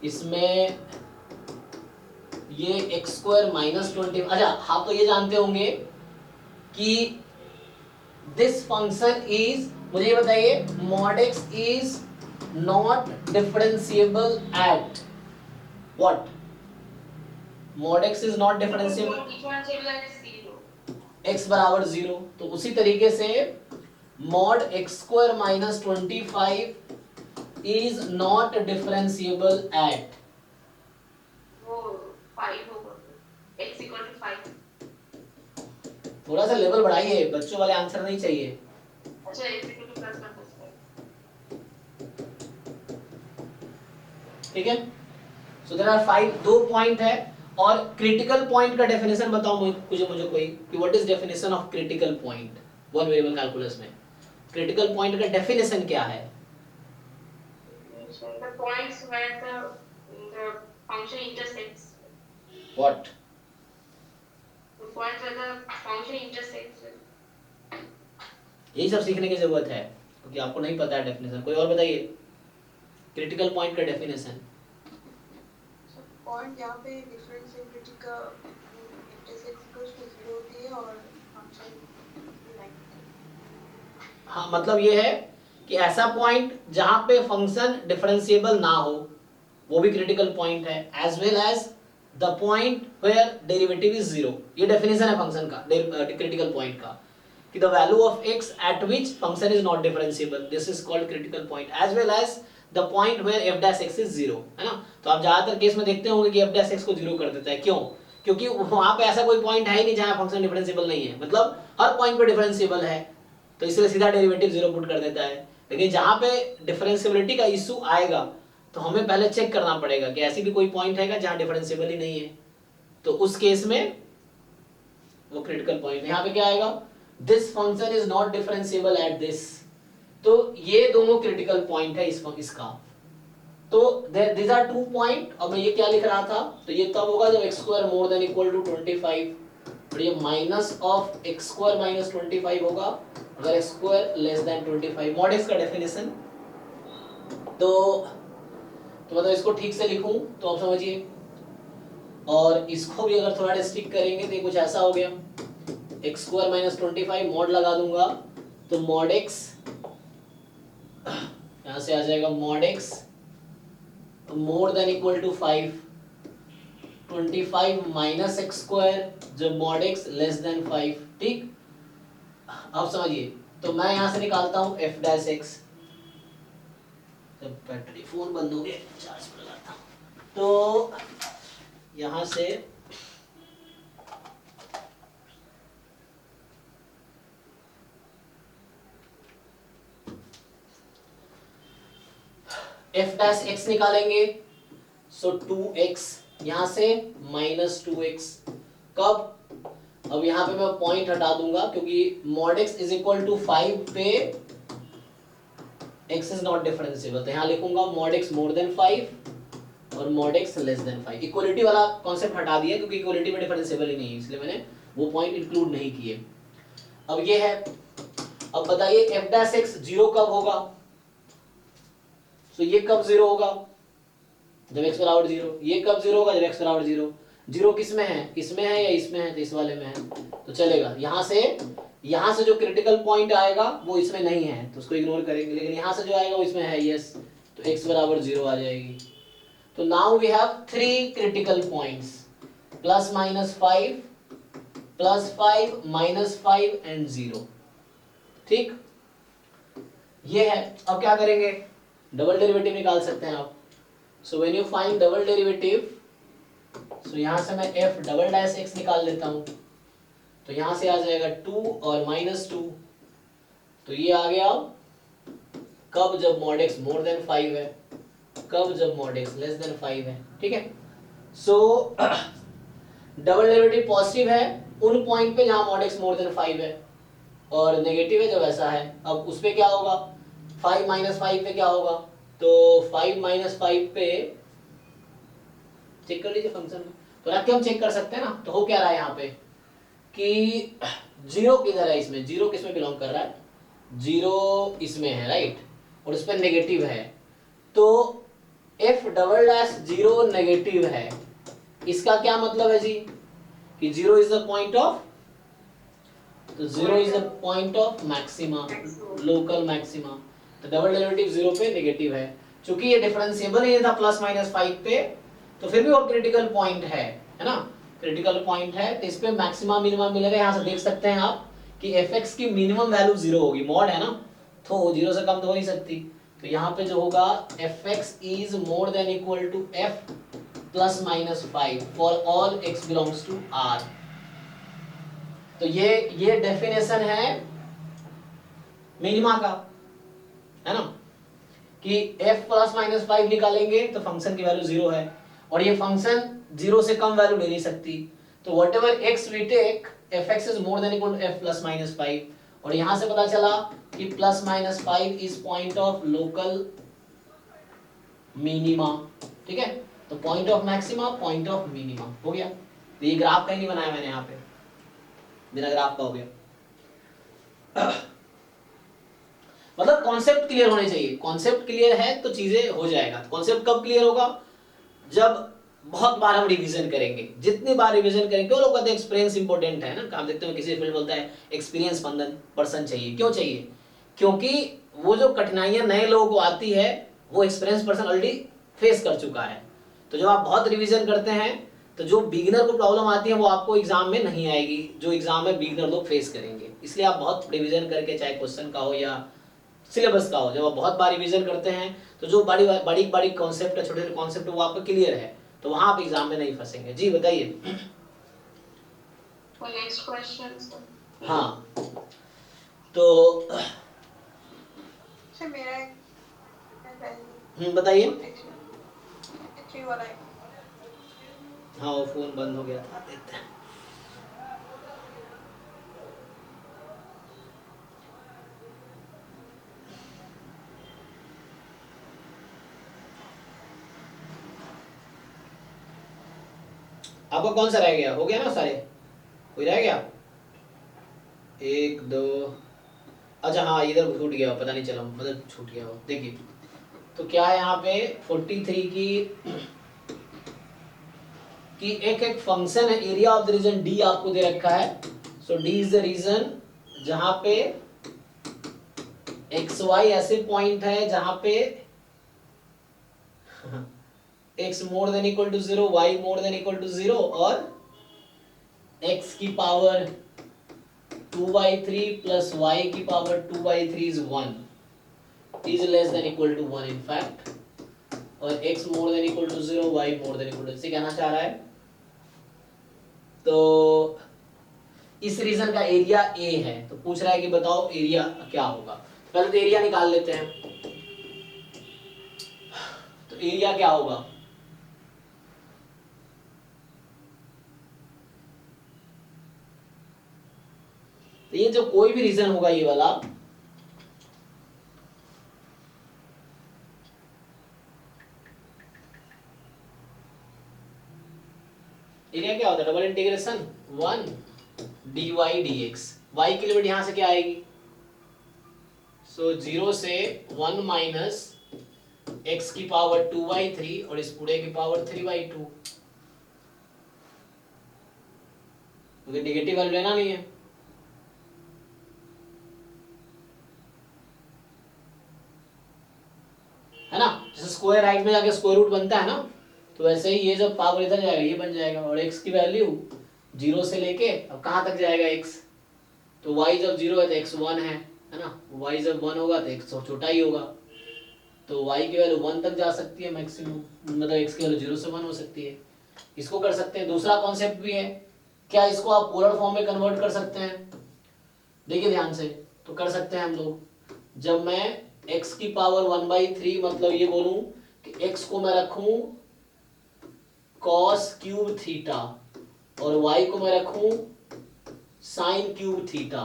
Speaker 1: इसमें ये x² -20, अच्छा आप तो ये जानते होंगे कि दिस फंक्शन इज, मुझे ये बताइए, mod x is not differentiable at what? mod x is not differentiable x बराबर 0। तो उसी तरीके से mod x² -25 is not differentiable at,
Speaker 2: वो 5 होगा, x equal to 5।
Speaker 1: थोड़ा सा लेवल बढ़ाइए, बच्चों वाले आंसर नहीं चाहिए।
Speaker 2: अच्छा, x equal to +1 + 5।
Speaker 1: ठीक है। सो देयर आर 5, 2 पॉइंट है। और क्रिटिकल पॉइंट का डेफिनेशन बताओ मुझे कोई कि what is definition of critical point one variable calculus में? क्रिटिकल पॉइंट का डेफिनेशन क्या है?
Speaker 2: The points where the function intersects.
Speaker 1: What?
Speaker 2: The points where the function intersects.
Speaker 1: यही सब सीखने की जरूरत है क्योंकि आपको नहीं पता है डेफिनेशन। कोई और बताइए क्रिटिकल पॉइंट का डेफिनेशन।
Speaker 6: पॉइंट जहाँ पे डिफरेंशिएबिलिटी का इंटरसेक्ट इक्वल्स टू 0 होती है और फंक्शन लाइक।
Speaker 1: हाँ, मतलब ये है कि ऐसा पॉइंट जहां पे फंक्शन डिफरेंशिएबल ना हो वो भी क्रिटिकल पॉइंट है, as well as the point where derivative is 0। ये डेफिनेशन है फंक्शन का, क्रिटिकल पॉइंट का, कि the value of x at which function is not differentiable, this is called critical point, as well as the point where f' is 0, है ना। तो आप ज्यादातर केस में देखते होंगे कि f' को 0 कर देता है। क्यों? क्योंकि वहां पे ऐसा कोई पॉइंट है ही नहीं जहां फंक्शन डिफरेंशिएबल नहीं है, मतलब हर पॉइंट पे डिफरेंशिएबल है, तो इसलिए सीधा डेरिवेटिव 0 पुट कर देता है। लेकिन जहां पे डिफरेंशिएबिलिटी का इशू आएगा तो हमें पहले चेक करना पड़ेगा कि ऐसी भी कोई पॉइंट है जहां डिफरेंशिएबल ही नहीं है, तो उस केस में वो क्रिटिकल पॉइंट। यहाँ पे क्या आएगा? This function is not differentiable at this. तो ये दोनों क्रिटिकल पॉइंट है इसका। तो these are 2 पॉइंट। और मैं ये क्या लिख रहा था, तो ये तब होगा जब x² more than equal to 25 और ये माइनस ऑफ x² -25 होगा अगर x² less than 25। mod x का डेफिनेशन तो मतलब इसको ठीक से लिखूं तो आप समझिए, और इसको भी अगर थोड़ा स्टिक करेंगे तो कुछ ऐसा हो गया, x² -25 mod लगा दूंगा तो mod x यहां से आ जाएगा mod x more than equal to 5, 25 minus x² जब mod x less than 5। ठीक, अब समझिए, तो मैं यहां से निकालता हूं f'(x), जब बैटरी फोन बंद हो गया चार्ज पर लगाता हूं, तो यहां से f'(x) निकालेंगे, सो 2x यहां से -2x। कब? अब यहाँ पे मैं पॉइंट हटा दूंगा क्योंकि mod x is equal to 5 पे x इज नॉट डिफरेंशिएबल, तो यहाँ लिखूंगा mod x मोर देन 5 और mod x less than 5। Equality वाला कॉन्सेप्ट हटा दिया क्योंकि इक्वलिटी में डिफरेंशिएबल ही नहीं है, इसलिए मैंने वो पॉइंट इंक्लूड नहीं किए। अब ये है, अब बताइए f'(x) 0 कब होगा? तो ये कब 0 होगा? जब x बराबर 0। ये कब 0 होगा? जब x बराबर 0। 0 किस में है? इसमें है या इसमें है? तो इस वाले में है, तो चलेगा। यहाँ से जो क्रिटिकल पॉइंट आएगा वो इसमें नहीं है तो उसको इग्नोर करेंगे, लेकिन यहाँ से जो आएगा वो इसमें है, यस, तो x बराबर 0 आ जाएगी। तो now we have 3 critical points, +-5, +5, -5 and 0। ठीक, ये है। अब क्या करेंगे? डबल डेरिवेटिव निकाल सकते हैं आप। So when you find double derivative so यहाँ से मैं f डबल डैश x निकाल लेता हूँ, तो यहाँ से आ जाएगा 2 और -2, तो ये आ गया कब, जब mod x मोर देन 5 है, कब जब mod x लेस देन 5 है, ठीक है। सो डबल डेरिवेटिव पॉजिटिव है उन पॉइंट पे जहां mod x मोर देन 5 है, और नेगेटिव है जब ऐसा है। अब उस पे क्या होगा, 5 - 5 पे क्या होगा, तो 5 - 5 पे चेक कर लीजिए फंक्शन में, तो रख के हम चेक कर सकते हैं ना। तो हो क्या रहा है यहाँ पे कि 0 किधर है, इसमें 0 किस में बिलोंग कर रहा है, 0 इसमें है राइट, और उस पर नेगेटिव है, तो f डबल डैश 0 नेगेटिव है, इसका क्या मतलब है जी कि 0 इज द पॉइंट ऑफ, तो 0 is the point of maxima, local maxima, तो डबल डेरिवेटिव 0 पे नेगेटिव है। चूंकि ये डिफरेंशिएबल ही था +-5 पे, तो फिर भी वो क्रिटिकल पॉइंट है ना, क्रिटिकल पॉइंट है, तो इस पे मैक्सिमा मिनिमा मिलेगा। यहाँ से देख सकते हैं आप कि fx की मिनिमम वैल्यू 0 होगी, मॉड है ना, तो 0 से कम तो हो नहीं सकती, तो यहाँ पे जो होगा fx is more than equal to f +-5 for all x belongs to R। तो ये डेफिनेशन है मिनिमा का, है ना, कि f +-5 निकालेंगे तो फंक्शन की वैल्यू 0 है, और ये फंक्शन 0 से कम वैल्यू ले नहीं सकती, तो whatever x we take fx is more than equal to f +-5, और यहां से पता चला कि +-5 is point of local minima, ठीक है। तो point of maxima, point of minima हो गया। तो ये ग्राफ कहीं नहीं बनाया मैंने, यहाँ पे बिना ग्राफ का हो गया। मतलब कॉन्सेप्ट क्लियर होने चाहिए, कॉन्सेप्ट क्लियर है तो चीजें हो जाएगा। कॉन्सेप्ट कब क्लियर होगा, जब बहुत बार हम रिवीजन करेंगे, जितनी बार रिवीजन करेंगे। वो लोग कहते हैं एक्सपीरियंस इंपॉर्टेंट है ना, आप देखते हो किसी फील्ड बोलता है एक्सपीरियंस पर्सन चाहिए, क्यों चाहिए, क्योंकि वो जो कठिनाइयां नए लोगों को आती है वो एक्सपीरियंस पर्सन ऑलरेडी फेस कर चुका है। तो जब आप बहुत रिवीजन करते हैं तो जो बिगिनर को प्रॉब्लम आती है वो आपको एग्जाम में नहीं आएगी, जो एग्जाम में बिगिनर लोग फेस करेंगे। इसलिए आप बहुत रिवीजन करके, चाहे क्वेश्चन का हो या सिलेबस का हो, जब आप बहुत बार रिवीजन करते हैं तो जो बड़ी बड़ी कॉन्सेप्ट है, छोटे छोटे कॉन्सेप्ट वो आपको क्लियर है, तो वहां आप एग्जाम में नहीं फंसेंगे। जी बताइए।
Speaker 3: Next question.
Speaker 1: हाँ तो
Speaker 6: सर मेरा
Speaker 1: बताइए।
Speaker 6: 3 वाला है।
Speaker 1: हाँ वो फोन बंद हो गया था, देखते हैं। आपका कौन सा रह गया, हो गया ना सारे, कोई रह गया, 1 2, अच्छा हाँ इधर छूट गया, पता नहीं चला, मतलब छूट गया हो। देखिए तो क्या है यहाँ पे 43 की एक फंक्शन है, area of the region D आपको दे रखा है। So D is the region जहां पे एक्स वाई ऐसे पॉइंट है जहां पे x more than equal to 0, y more than equal to 0, और x की पावर 2/3 प्लस y की power 2/3 is 1 is less than equal to 1 in fact, और x more than equal to 0, y more than equal to, इसे कहना चाह रहा है। तो इस रीजन का एरिया a है, तो पूछ रहा है कि बताओ एरिया क्या होगा। पहले तो एरिया निकाल लेते हैं, तो एरिया क्या होगा, तो ये जो कोई भी रीजन होगा ये वाला, एरिया क्या होता है, double integration 1 dy dx, y की लिमिट यहां से क्या आएगी, सो 0 से 1 माइनस x की पावर 2/3 और इस पूरे की पावर 3/2, क्योंकि नेगेटिव वैल्यू लेना नहीं है। है ना, जैसे स्क्वायर राइट में जाके स्क्वायर रूट बनता है ना, तो वैसे ही ये जब पावर इधर जाएगा ये बन जाएगा, और x की वैल्यू 0 से लेके अब कहाँ तक जाएगा x, तो y जब 0 है तो x 1 है ना, y जब 1 होगा तो x छोटा ही होगा, तो y की वैल्यू 1 तक जा सकती है मैक्सिमम, मतलब x की वैल्यू 0 से 1 हो सकती है। इसको कर सकते हैं। दूसरा कॉन्सेप्ट भी है, क्या इसको आप पोलर फॉर्म में कन्वर्ट कर सकते हैं? देखिए ध्यान से, तो कर सकते हैं हम लोग। जब मैं x की पावर 1/3 मतलब ये बोलूं कि x को मैं रखूं cos क्यूब थीटा और y को मैं रखूं sin क्यूब थीटा,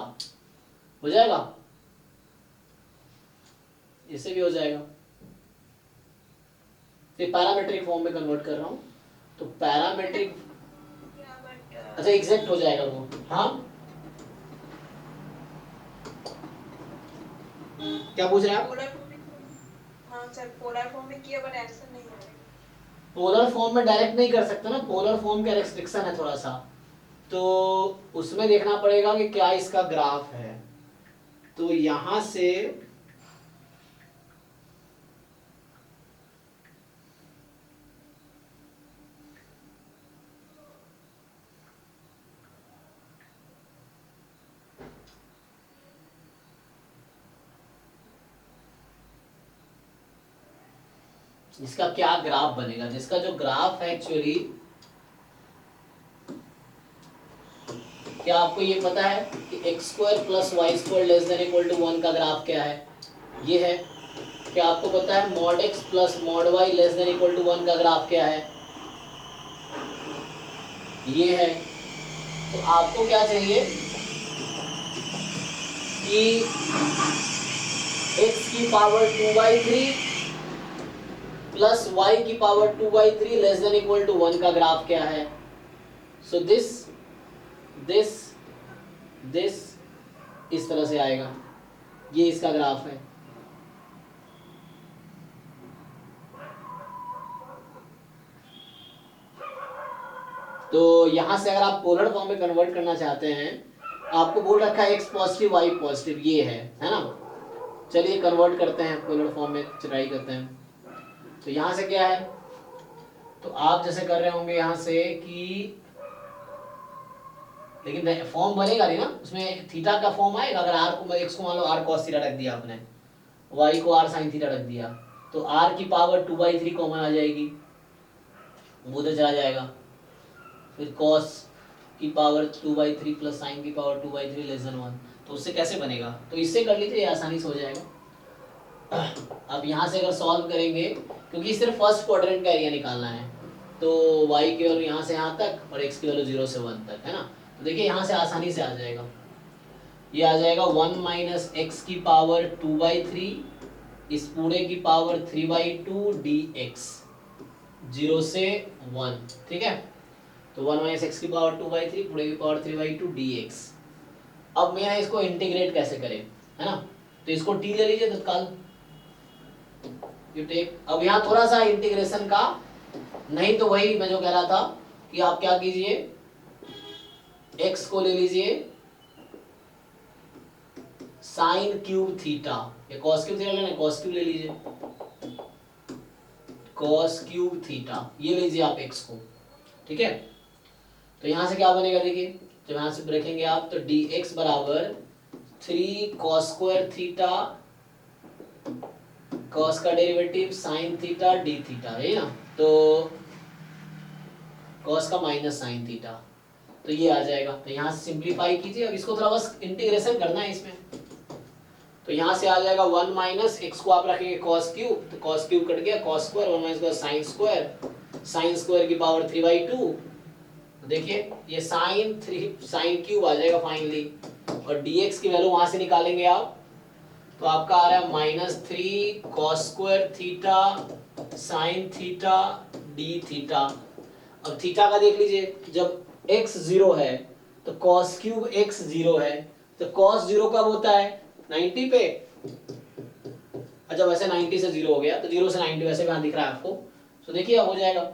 Speaker 1: हो जाएगा? इससे भी हो जाएगा। फिर पैरामेट्रिक फॉर्म में कन्वर्ट कर रहा हूं, तो पैरामेट्रिक,
Speaker 6: Yeah, but
Speaker 1: अच्छा एग्जैक्ट हो जाएगा वो। हाँ क्या पूछ रहे हैं आप?
Speaker 6: polar form में, हाँ सर polar form में किया but आंसर नहीं आया।
Speaker 1: पोलर फॉर्म में डायरेक्ट नहीं कर सकते ना, पोलर फॉर्म का रेस्ट्रिक्शन है थोड़ा सा, तो उसमें देखना पड़ेगा कि क्या इसका ग्राफ है। तो यहां से इसका क्या ग्राफ बनेगा, जिसका जो ग्राफ है एक्चुअली, क्या आपको ये पता है कि x² + y² <= 1 का ग्राफ क्या है? ये है। क्या आपको पता है mod x + mod y <= 1 का ग्राफ क्या है? ये है। तो आपको क्या चाहिए कि x की पावर 2/3 प्लस y की पावर 2/3 <= 1 का ग्राफ क्या है? सो दिस इस तरह से आएगा, ये इसका ग्राफ है। तो यहां से अगर आप पोलर फॉर्म में कन्वर्ट करना चाहते हैं, आपको बोल रखा है x पॉजिटिव y पॉजिटिव, ये है ना? चलिए कन्वर्ट करते हैं पोलर फॉर्म में, ट्राई करते हैं। तो यहां से क्या है, तो आप जैसे कर रहे होंगे यहां से कि, लेकिन फॉर्म बनेगा नहीं ना उसमें, थीटा का फॉर्म आएगा। अगर r को, x को मान लो r cos थीटा रख दिया आपने, y को r sin थीटा रख दिया, तो r की पावर 2/3 कॉमन आ जाएगी, वो उधर चला जाएगा। फिर cos की पावर 2/3 प्लस sin की पावर 2/3 <1, तो उससे कैसे बनेगा? तो इससे कर लीजिए, आसानी से हो जाएगा। अब यहाँ से अगर सॉल्व करेंगे, क्योंकि सिर्फ फर्स्ट क्वाड्रेंट का एरिया निकालना है, तो y की वैल्यू यहाँ से यहाँ तक और x की वैल्यू 0 से 1 तक है ना। तो देखिए यहाँ से आसानी से आ जाएगा, ये आ जाएगा 1 - x की पावर 2/3 इस पूरे की पावर 3/2 dx 0 से 1, ठीक है। तो 1 - x की पावर 2/3 पूरे की पावर 3/2 dx। अब मैं इसको इंटीग्रेट कैसे करें, है ना? तो इसको t ले लीजिए तत्काल, यू टेक। अब यहाँ थोड़ा सा इंटीग्रेशन का, नहीं तो वही मैं जो कह रहा था कि आप क्या कीजिए, x को ले लीजिए साइन क्यूब थीटा, या कॉस क्यूब थीटा लेना, कॉस क्यूब ले लीजिए, कॉस क्यूब थीटा, ये लीजिए आप x को, ठीक है। तो यहां से क्या बनेगा, देखिए जब यहां से रखेंगे आप, तो dx बराबर 3 cos² थीटा, cos का derivative sin theta d theta, है ना? तो cos का माइनस sin थीटा, तो ये आ जाएगा। तो यहाँ से सिंप्लीफाई कीजिए, अब इसको थोड़ा बस इंटीग्रेशन करना है इसमें। तो यहाँ से आ जाएगा 1 - x को आप रखेंगे cos क्यूब, तो cos क्यूब कट गया, cos square, 1 - sin square, sin square की पावर 3/2। देखिए ये sin क्यूब आ जाएगा फाइनली, और dx की वैल्यू वहां से निकालेंगे आप, तो आपका आ रहा है -3 cos² theta sin theta d theta. अब थीटा का देख लीजिए, जब x 0 है तो cos क्यूब x 0 है, तो cos 0 कब होता है, 90 पे। अच्छा वैसे 90 से 0 हो गया, तो 0 से 90 वैसे कहाँ दिख रहा है आपको, तो देखिए अब हो जाएगा।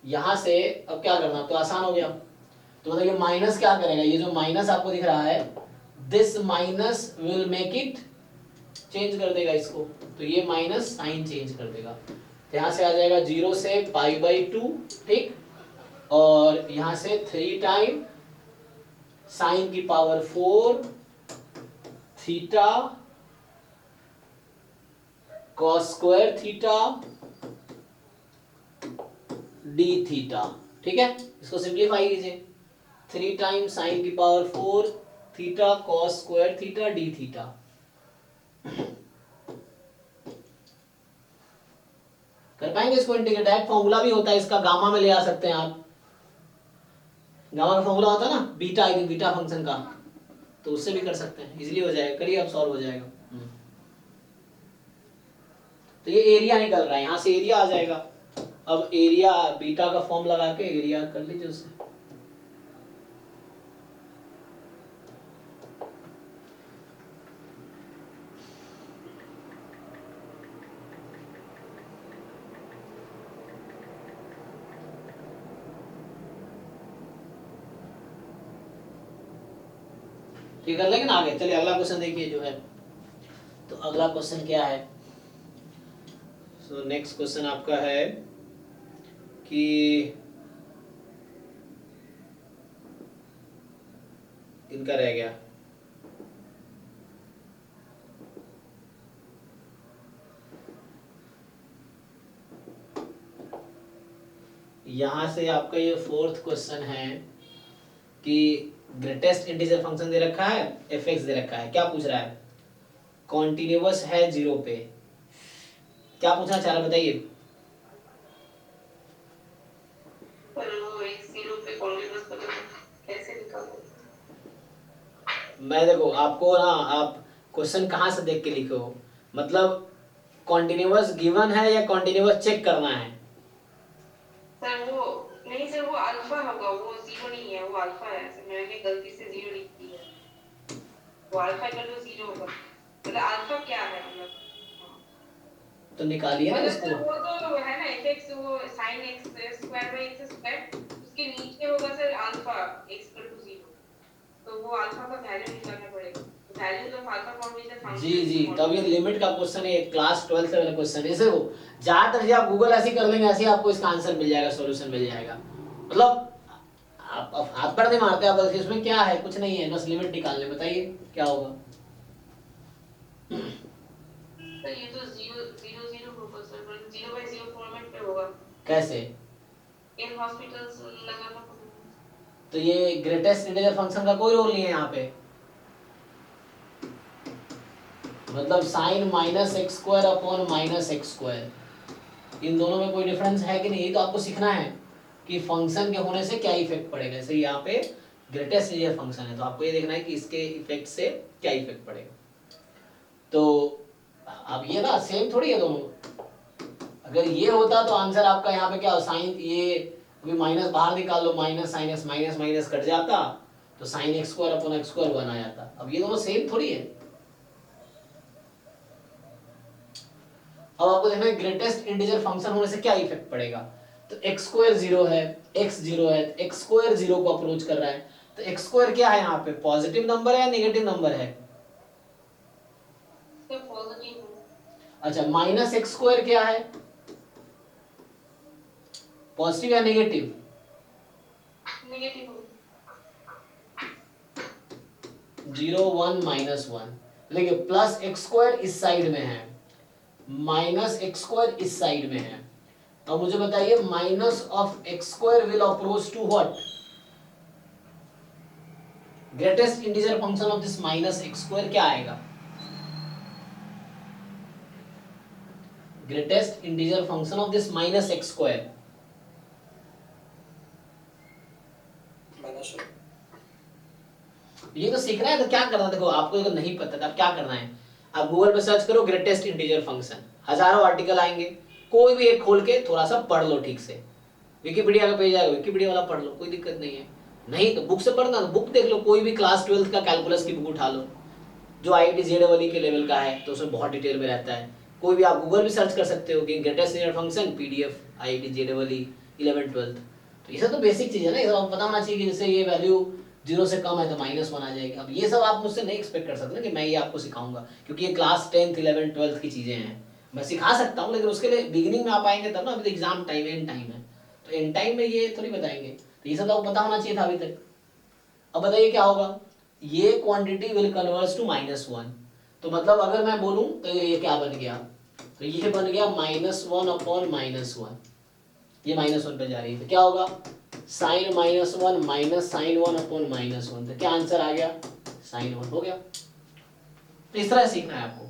Speaker 1: यहाँ से अब क्या करना, तो आसान हो गया। तो देखिए माइनस क्या करेगा, ये जो माइनस आपको दिख रहा है, this minus will make it, change कर देगा इसको, तो ये माइनस साइन चेंज कर देगा। तो यहाँ से आ जाएगा 0 से π/2, ठीक, और यहाँ से 3 टाइम साइन की power 4 theta cos² theta D theta, ठीक है, इसको सिंप्लीफाई कीजिए, 3 टाइम्स साइन की power 4 theta cos square theta D theta. कर पाएंगे इसको इंटीग्रेट? डायरेक्ट फॉर्मूला भी होता है इसका, गामा में ले आ सकते हैं आप, गामा का फॉर्मूला होता है ना बीटा, बीटा फंक्शन का, तो उससे भी कर सकते हैं, इजीली हो जाएगा, करिए अब सॉल्व हो जाएगा। तो ये एरिया निकल रहा है, यहाँ से एरिया आ जाएगा। अब एरिया बीटा का फॉर्म लगा के एरिया कर लीजिए उससे। ठीक कर लेंगे ना आगे। चलिए अगला क्वेश्चन देखिए जो है, तो अगला क्वेश्चन क्या है? सो नेक्स्ट क्वेश्चन आपका है कि इनका रह गया, यहां से आपका ये 4th क्वेश्चन है कि ग्रेटेस्ट इंटीजर फंक्शन दे रखा है, fx दे रखा है, क्या पूछ रहा है? कॉन्टिन्यूअस है 0 पे, क्या पूछना चाह रहा है बताइए?
Speaker 3: पर वो एक 0 पे कॉन्टिन्यूअस कैसे निकालोगे?
Speaker 1: मैं देखो आपको ना, आप क्वेश्चन कहाँ से देख के लिखे हो, मतलब कॉन्टिन्यूअस गिवन है या कॉन्टिन्यूअस चेक करना है?
Speaker 3: सर वो नहीं सर, वो अल्फा होगा, वो 0 नहीं है, वो अल्फा है। सर मैंने गलती से 0 लिख दी है, वो अल्फा का तो 0 होगा। मतलब अल्फा क्या है मतलब?
Speaker 1: तो निकालिए ना
Speaker 3: मतलब
Speaker 1: इसको।
Speaker 3: सर वो तो है ना fx, वो sin x square by x square, उसके नीचे होगा sir alpha x equal to 0, तो वो अल्फा का वैल्यू निकालना पड़ेगा। Value of alpha form is the function.
Speaker 1: जी तब ये लिमिट का क्वेश्चन है, क्लास 12th लेवल क्वेश्चन है। इसे वो ज्यादातर जी आप गूगल ऐसे कर लेंगे, ऐसे आपको इसका आंसर मिल जाएगा, सॉल्यूशन मिल जाएगा। मतलब आप हाथ पर नहीं मारते आप, इसमें क्या है, कुछ नहीं है, बस लिमिट निकालने। बताइए क्या होगा?
Speaker 3: सर ये तो 0 होगा सर, पर 0/0 फॉर्मेट पे होगा।
Speaker 1: कैसे?
Speaker 3: इन हॉस्पिटल्स लगाना पड़ेगा।
Speaker 1: तो ये ग्रेटेस्ट इंटीजर फंक्शन का कोई रोल नहीं है यहाँ पे, मतलब sine minus x square upon minus x square, इन दोनों में कोई डिफरेंस है कि नहीं? ये तो आपको सीखना है कि फंक्शन के होने से क्या इफेक्ट पड़ेगा। जैसे यहाँ पे ग्रेटेस्ट इंटीजर फंक्शन है, तो आपको ये देखना है कि इसके इफेक्ट से क्या इफेक्ट पड़ेगा। तो अब ये ना सेम थोड़ी है दोनों, अगर ये होता तो आंसर आपका यहाँ पे क्या हो, साइन ये अभी माइनस बाहर निकाल लो, minus sine x minus minus cut जाता, तो sine x square upon x square 1 आ जाता। अब ये दोनों सेम थोड़ी है। अब आपको देखना है ग्रेटेस्ट इंटीजर फंक्शन होने से क्या इफेक्ट पड़ेगा। तो एक्स स्क्वायर 0 है, एक्स 0 है, एक्स स्क्वायर 0 को अप्रोच कर रहा है, तो एक्स स्क्वायर क्या है यहाँ पे, पॉजिटिव नंबर है या नेगेटिव नंबर है?
Speaker 3: सर पॉजिटिव है।
Speaker 1: अच्छा, माइनस एक्स स्क्वायर क्या है, पॉजिटिव या नेगेटिव?
Speaker 3: नेगेटिव
Speaker 1: 0 1 माइनस 1, देखिए प्लस एक्स स्क्वायर इस साइड में है, माइनस एक्स स्क्वायर इस साइड में है। अब मुझे बताइए minus of x square will approach to what? Greatest integer function of this minus x square क्या आएगा? Greatest integer function of this minus x square, ये तो सीखना है। तो क्या करना है, देखो आपको अगर नहीं पता तो आप क्या करना है, आप गूगल पे सर्च करो ग्रेटेस्ट इंटीजर फंक्शन, हजारों आर्टिकल आएंगे, कोई भी एक खोल के थोड़ा सा पढ़ लो ठीक से। विकिपीडिया का पेज आएगा, विकिपीडिया वाला पढ़ लो, कोई दिक्कत नहीं है। नहीं तो बुक से पढ़ना, तो बुक देख लो, कोई भी क्लास 12th का कैलकुलस की बुक उठा लो जो IIT JEE के लेवल का है, तो उसमें बहुत डिटेल में रहता है। कोई भी आप गूगल भी सर्च कर सकते हो कि greatest integer function PDF IIT JEE 11th 12th। तो ये सब तो बेसिक चीज है ना, ये सब आपको पता होना चाहिए कि जैसे ये वैल्यू 0 से कम है तो -1 आ जाएगी। अब ये सब आप मुझसे नहीं एक्सपेक्ट कर सकते ना कि मैं ये आपको सिखाऊंगा, क्योंकि ये क्लास 10th 11th 12th की चीजें हैं। मैं सिखा सकता हूँ, लेकिन उसके लिए बिगिनिंग में आप आएंगे तब ना, अभी तो एग्जाम टाइम है, एंड टाइम है, तो एंड टाइम में ये थोड़ी बताएंगे। तो ये सब आपको पता होना चाहिए था अभी तक। अब बताइए क्या होगा, ये क्वांटिटी विल कन्वर्ज टू -1, तो मतलब अगर मैं बोलूं तो ये क्या बन गया, तो ये बन गया -1 अपॉन -1, ये -1 पे जा रही है, तो क्या होगा sin -1 माइनस साइन 1 अपॉन -1, तो क्या आंसर आ गया sin 1 हो गया। तो इस तरह सीखना है आपको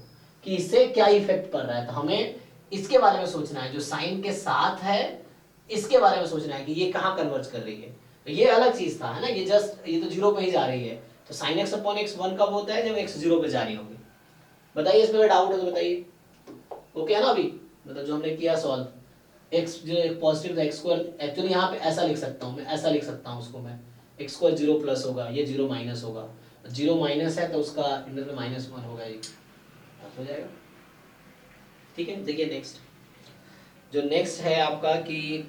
Speaker 1: कि इससे क्या इफेक्ट पड़ रहा है, तो हमें इसके बारे में सोचना है, जो साइन के साथ है इसके बारे में सोचना है कि ये कहाँ कन्वर्ज कर रही है। तो ये अलग चीज था, है ना, ये जस्ट ये तो 0 पे ही जा रही है, तो sin x अपॉन x 1 कब होता है, जब x 0 पे जा रही होगी। बताइए इसमें डाउट है तो बताइए। ओके है ना, अभी मतलब जो हमने किया सॉल्व, x जो एक पॉजिटिव था, x2 एक्चुअली यहाँ पे ऐसा लिख सकता हूँ मैं, ऐसा लिख सकता हूँ उसको मैं, x2 0 प्लस होगा, ये 0 माइनस होगा, 0 माइनस है तो उसका इंटर में -1 होगा, ये हो जाएगा। ठीक है, देखिए नेक्स्ट, जो नेक्स्ट है आपका कि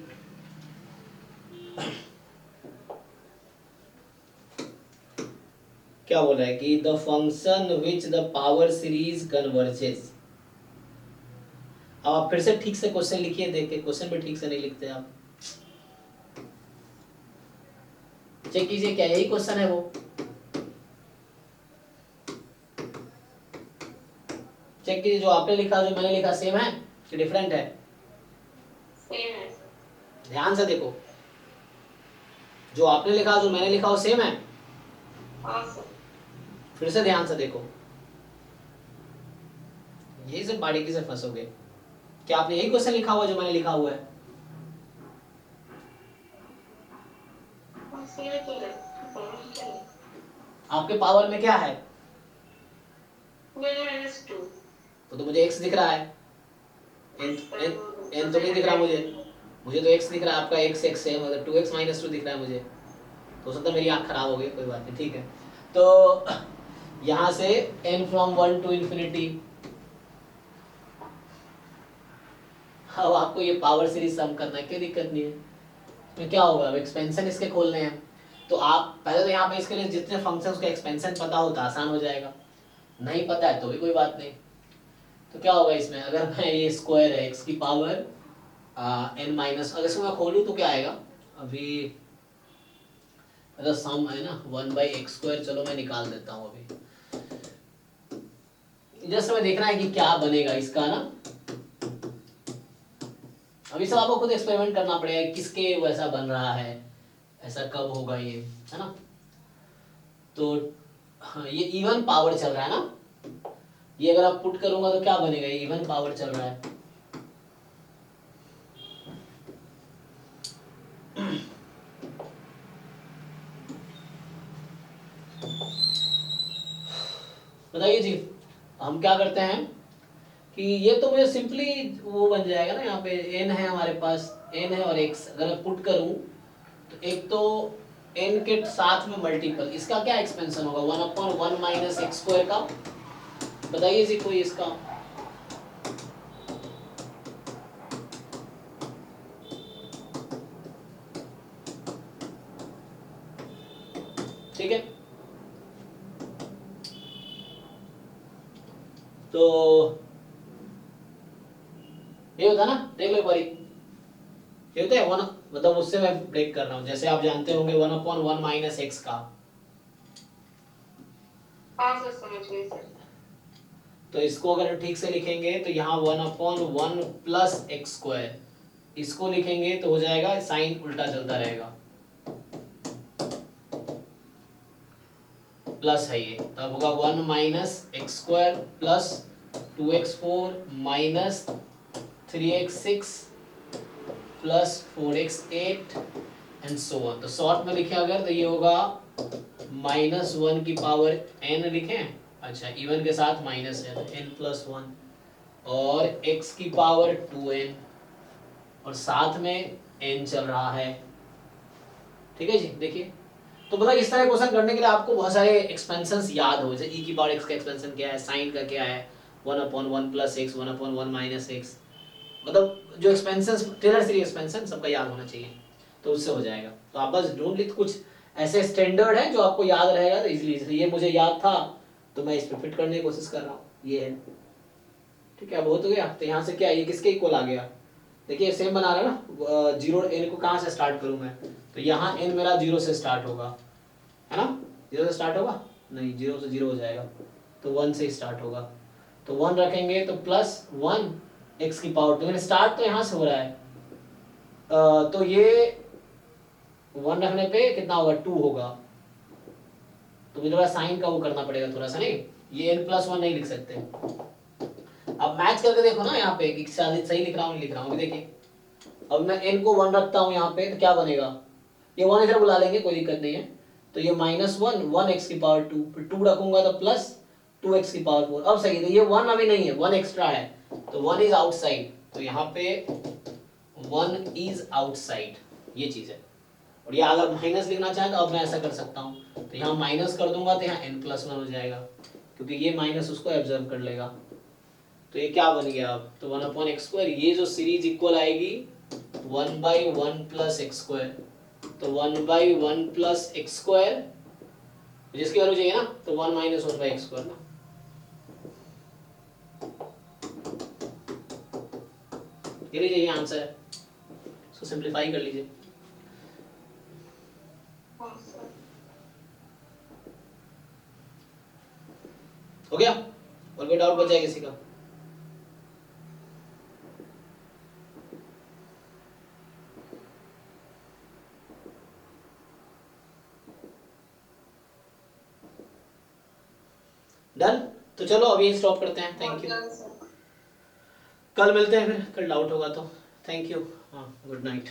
Speaker 1: क्या बोल रहा है कि the function which the power series converges. अब आप फिर से ठीक से क्वेश्चन लिखिए, देखिए क्वेश्चन भी ठीक से नहीं लिखते आप, चेक कीजिए क्या यही क्वेश्चन है वो। चेक कीजिए जो आपने लिखा जो मैंने लिखा सेम है कि डिफरेंट है,
Speaker 3: सेम है।
Speaker 1: ध्यान से देखो, जो आपने लिखा जो मैंने लिखा वो सेम है,
Speaker 3: हाँ सर।
Speaker 1: फिर से ध्यान से देखो, यही से बारीकी से फंसोगे। क्या आपने यही क्वेश्चन लिखा हुआ जो मैंने लिखा हुआ है?
Speaker 3: सेम तो है।
Speaker 1: आपके पावर में क्या है?
Speaker 3: मेरे -2।
Speaker 1: तो मुझे x दिख रहा है, n तो नहीं दिख रहा मुझे तो x दिख रहा है, आपका x है, मतलब 2x -2 दिख रहा है मुझे, तो हो सकता है मेरी आंख खराब हो गई, कोई बात नहीं, ठीक है। तो यहाँ से n फ्रॉम 1 टू इंफिनिटी, अब आपको ये पावर सीरीज सम करना है, कोई दिक्कत नहीं है। इसमें क्या होगा, अब एक्सपेंशन इसके खोलने हैं, तो आप पहले तो यहाँ पे इसके लिए जितने फंक्शन का एक्सपेंशन पता होता आसान हो जाएगा, नहीं पता है तो भी कोई बात नहीं। तो क्या होगा इसमें, अगर मैं ये स्क्वायर है x की पावर n माइनस, अगर इसको मैं खोलूँ तो क्या आएगा, अभी मतलब सम है ना 1/x², चलो मैं निकाल देता हूँ अभी, जस्ट हमें देखना है कि क्या बनेगा इसका ना। अभी सब आपको खुद एक्सपेरिमेंट करना पड़ेगा किसके वैसा बन रहा है, ऐसा कब होगा ये, है ना। तो हाँ, ये इवन पावर चल रहा है ना, ये अगर आप पुट करूंगा तो क्या बनेगा, ये इवन पावर चल रहा है। बताइए जी, हम क्या करते हैं कि ये तो मुझे सिंपली वो बन जाएगा ना, यहाँ पे n है हमारे पास, n है और x अगर मैं पुट करूं तो एक तो n के साथ में मल्टीपल, इसका क्या एक्सपेंशन होगा 1/1 माइनस x² का, बताइए जी कोई इसका। ठीक है, तो ये होता है ना, देख लो एक बारी, ये होता है वन, मतलब उससे मैं ब्रेक कर रहा हूँ, जैसे आप जानते होंगे 1/1 माइनस x का,
Speaker 3: हाँ सर समझ गई सर।
Speaker 1: तो इसको अगर ठीक से लिखेंगे तो यहाँ 1/1 प्लस x², इसको लिखेंगे तो हो जाएगा साइन उल्टा चलता रहेगा, प्लस है ये, तब होगा 1 minus x² plus 2x4 minus 3x6 plus 4x8 and so on. तो शॉर्ट में लिखे अगर तो ये होगा -1 की पावर n लिखें, अच्छा इवन के साथ -n+1 और x की पावर 2n और साथ में n चल रहा है। ठीक है जी, देखिए तो मतलब इस तरह क्वेश्चन करने के लिए आपको बहुत सारे एक्सपेंशंस याद हो, जैसे e की पावर x का एक्सपेंशन क्या है, साइन का क्या है, 1/1 प्लस x 1/1 माइनस x, मतलब जो एक्सपेंशंस टेलर सीरीज एक्सपेंशन सबका याद होना चाहिए, तो उससे हो जाएगा। तो आप बस ढूंढ लीजिए कुछ ऐसे स्टैंडर्ड है जो आपको याद रहेगा तो इजीली, ये मुझे याद था तो मैं इस पे फिट करने की कोशिश कर रहा हूँ, ये है। ठीक है, अब हो तो गया, तो यहाँ से क्या ये किसके इक्वल आ गया, देखिए सेम बना रहा है ना, 0 n को कहाँ से स्टार्ट करूँ मैं, तो यहाँ n मेरा 0 से स्टार्ट होगा, है ना, 0 से स्टार्ट होगा, नहीं 0 से 0 हो जाएगा, तो 1 से स्टार्ट होगा, तो 1 रखेंगे तो +1 x की पावर 2, स्टार्ट तो यहाँ से हो रहा है, तो ये 1 रखने पे कितना होगा 2 होगा, तो मुझे थोड़ा साइन का वो करना पड़ेगा थोड़ा सा, नहीं ये n+1 नहीं लिख सकते। अब मैच करके देखो ना यहाँ पे कि सही लिख रहा हूँ नहीं लिख रहा हूँ। देखिए अब मैं n को 1 रखता हूँ यहाँ पे तो क्या बनेगा, ये 1 इधर बुला लेंगे कोई दिक्कत नहीं है, तो ये -1 1x की पावर 2, फिर 2 रखूंगा तो प्लस 2x की पावर 4। अब सही है, तो ये 1 अभी नहीं है, 1 एक्स्ट्रा है, तो 1 इज आउटसाइड, तो यहाँ पे 1 इज आउटसाइड, ये चीज है। और ये अगर माइनस लिखना चाहें तो अब मैं ऐसा कर सकता हूँ, तो यहाँ माइनस कर दूंगा तो यहाँ n+1 हो जाएगा, क्योंकि ये माइनस उसको एब्जॉर्ब कर लेगा। तो ये क्या बन गया अब, तो 1/x², ये जो सीरीज इक्वल आएगी 1/1 + x², तो 1/1 + x², जिसकी वैल्यू चाहिए ना, तो 1 - 1/x² ना। ये लीजिए ये आंसर है, इसको सिंपलीफाई कर लीजिए।
Speaker 3: हाँ सर।
Speaker 1: हो गया, और कोई डाउट बचा है किसी का? डन, तो चलो अभी स्टॉप करते हैं। थैंक यू, कल मिलते हैं फिर, कल डाउट होगा तो। थैंक यू, हाँ गुड नाइट।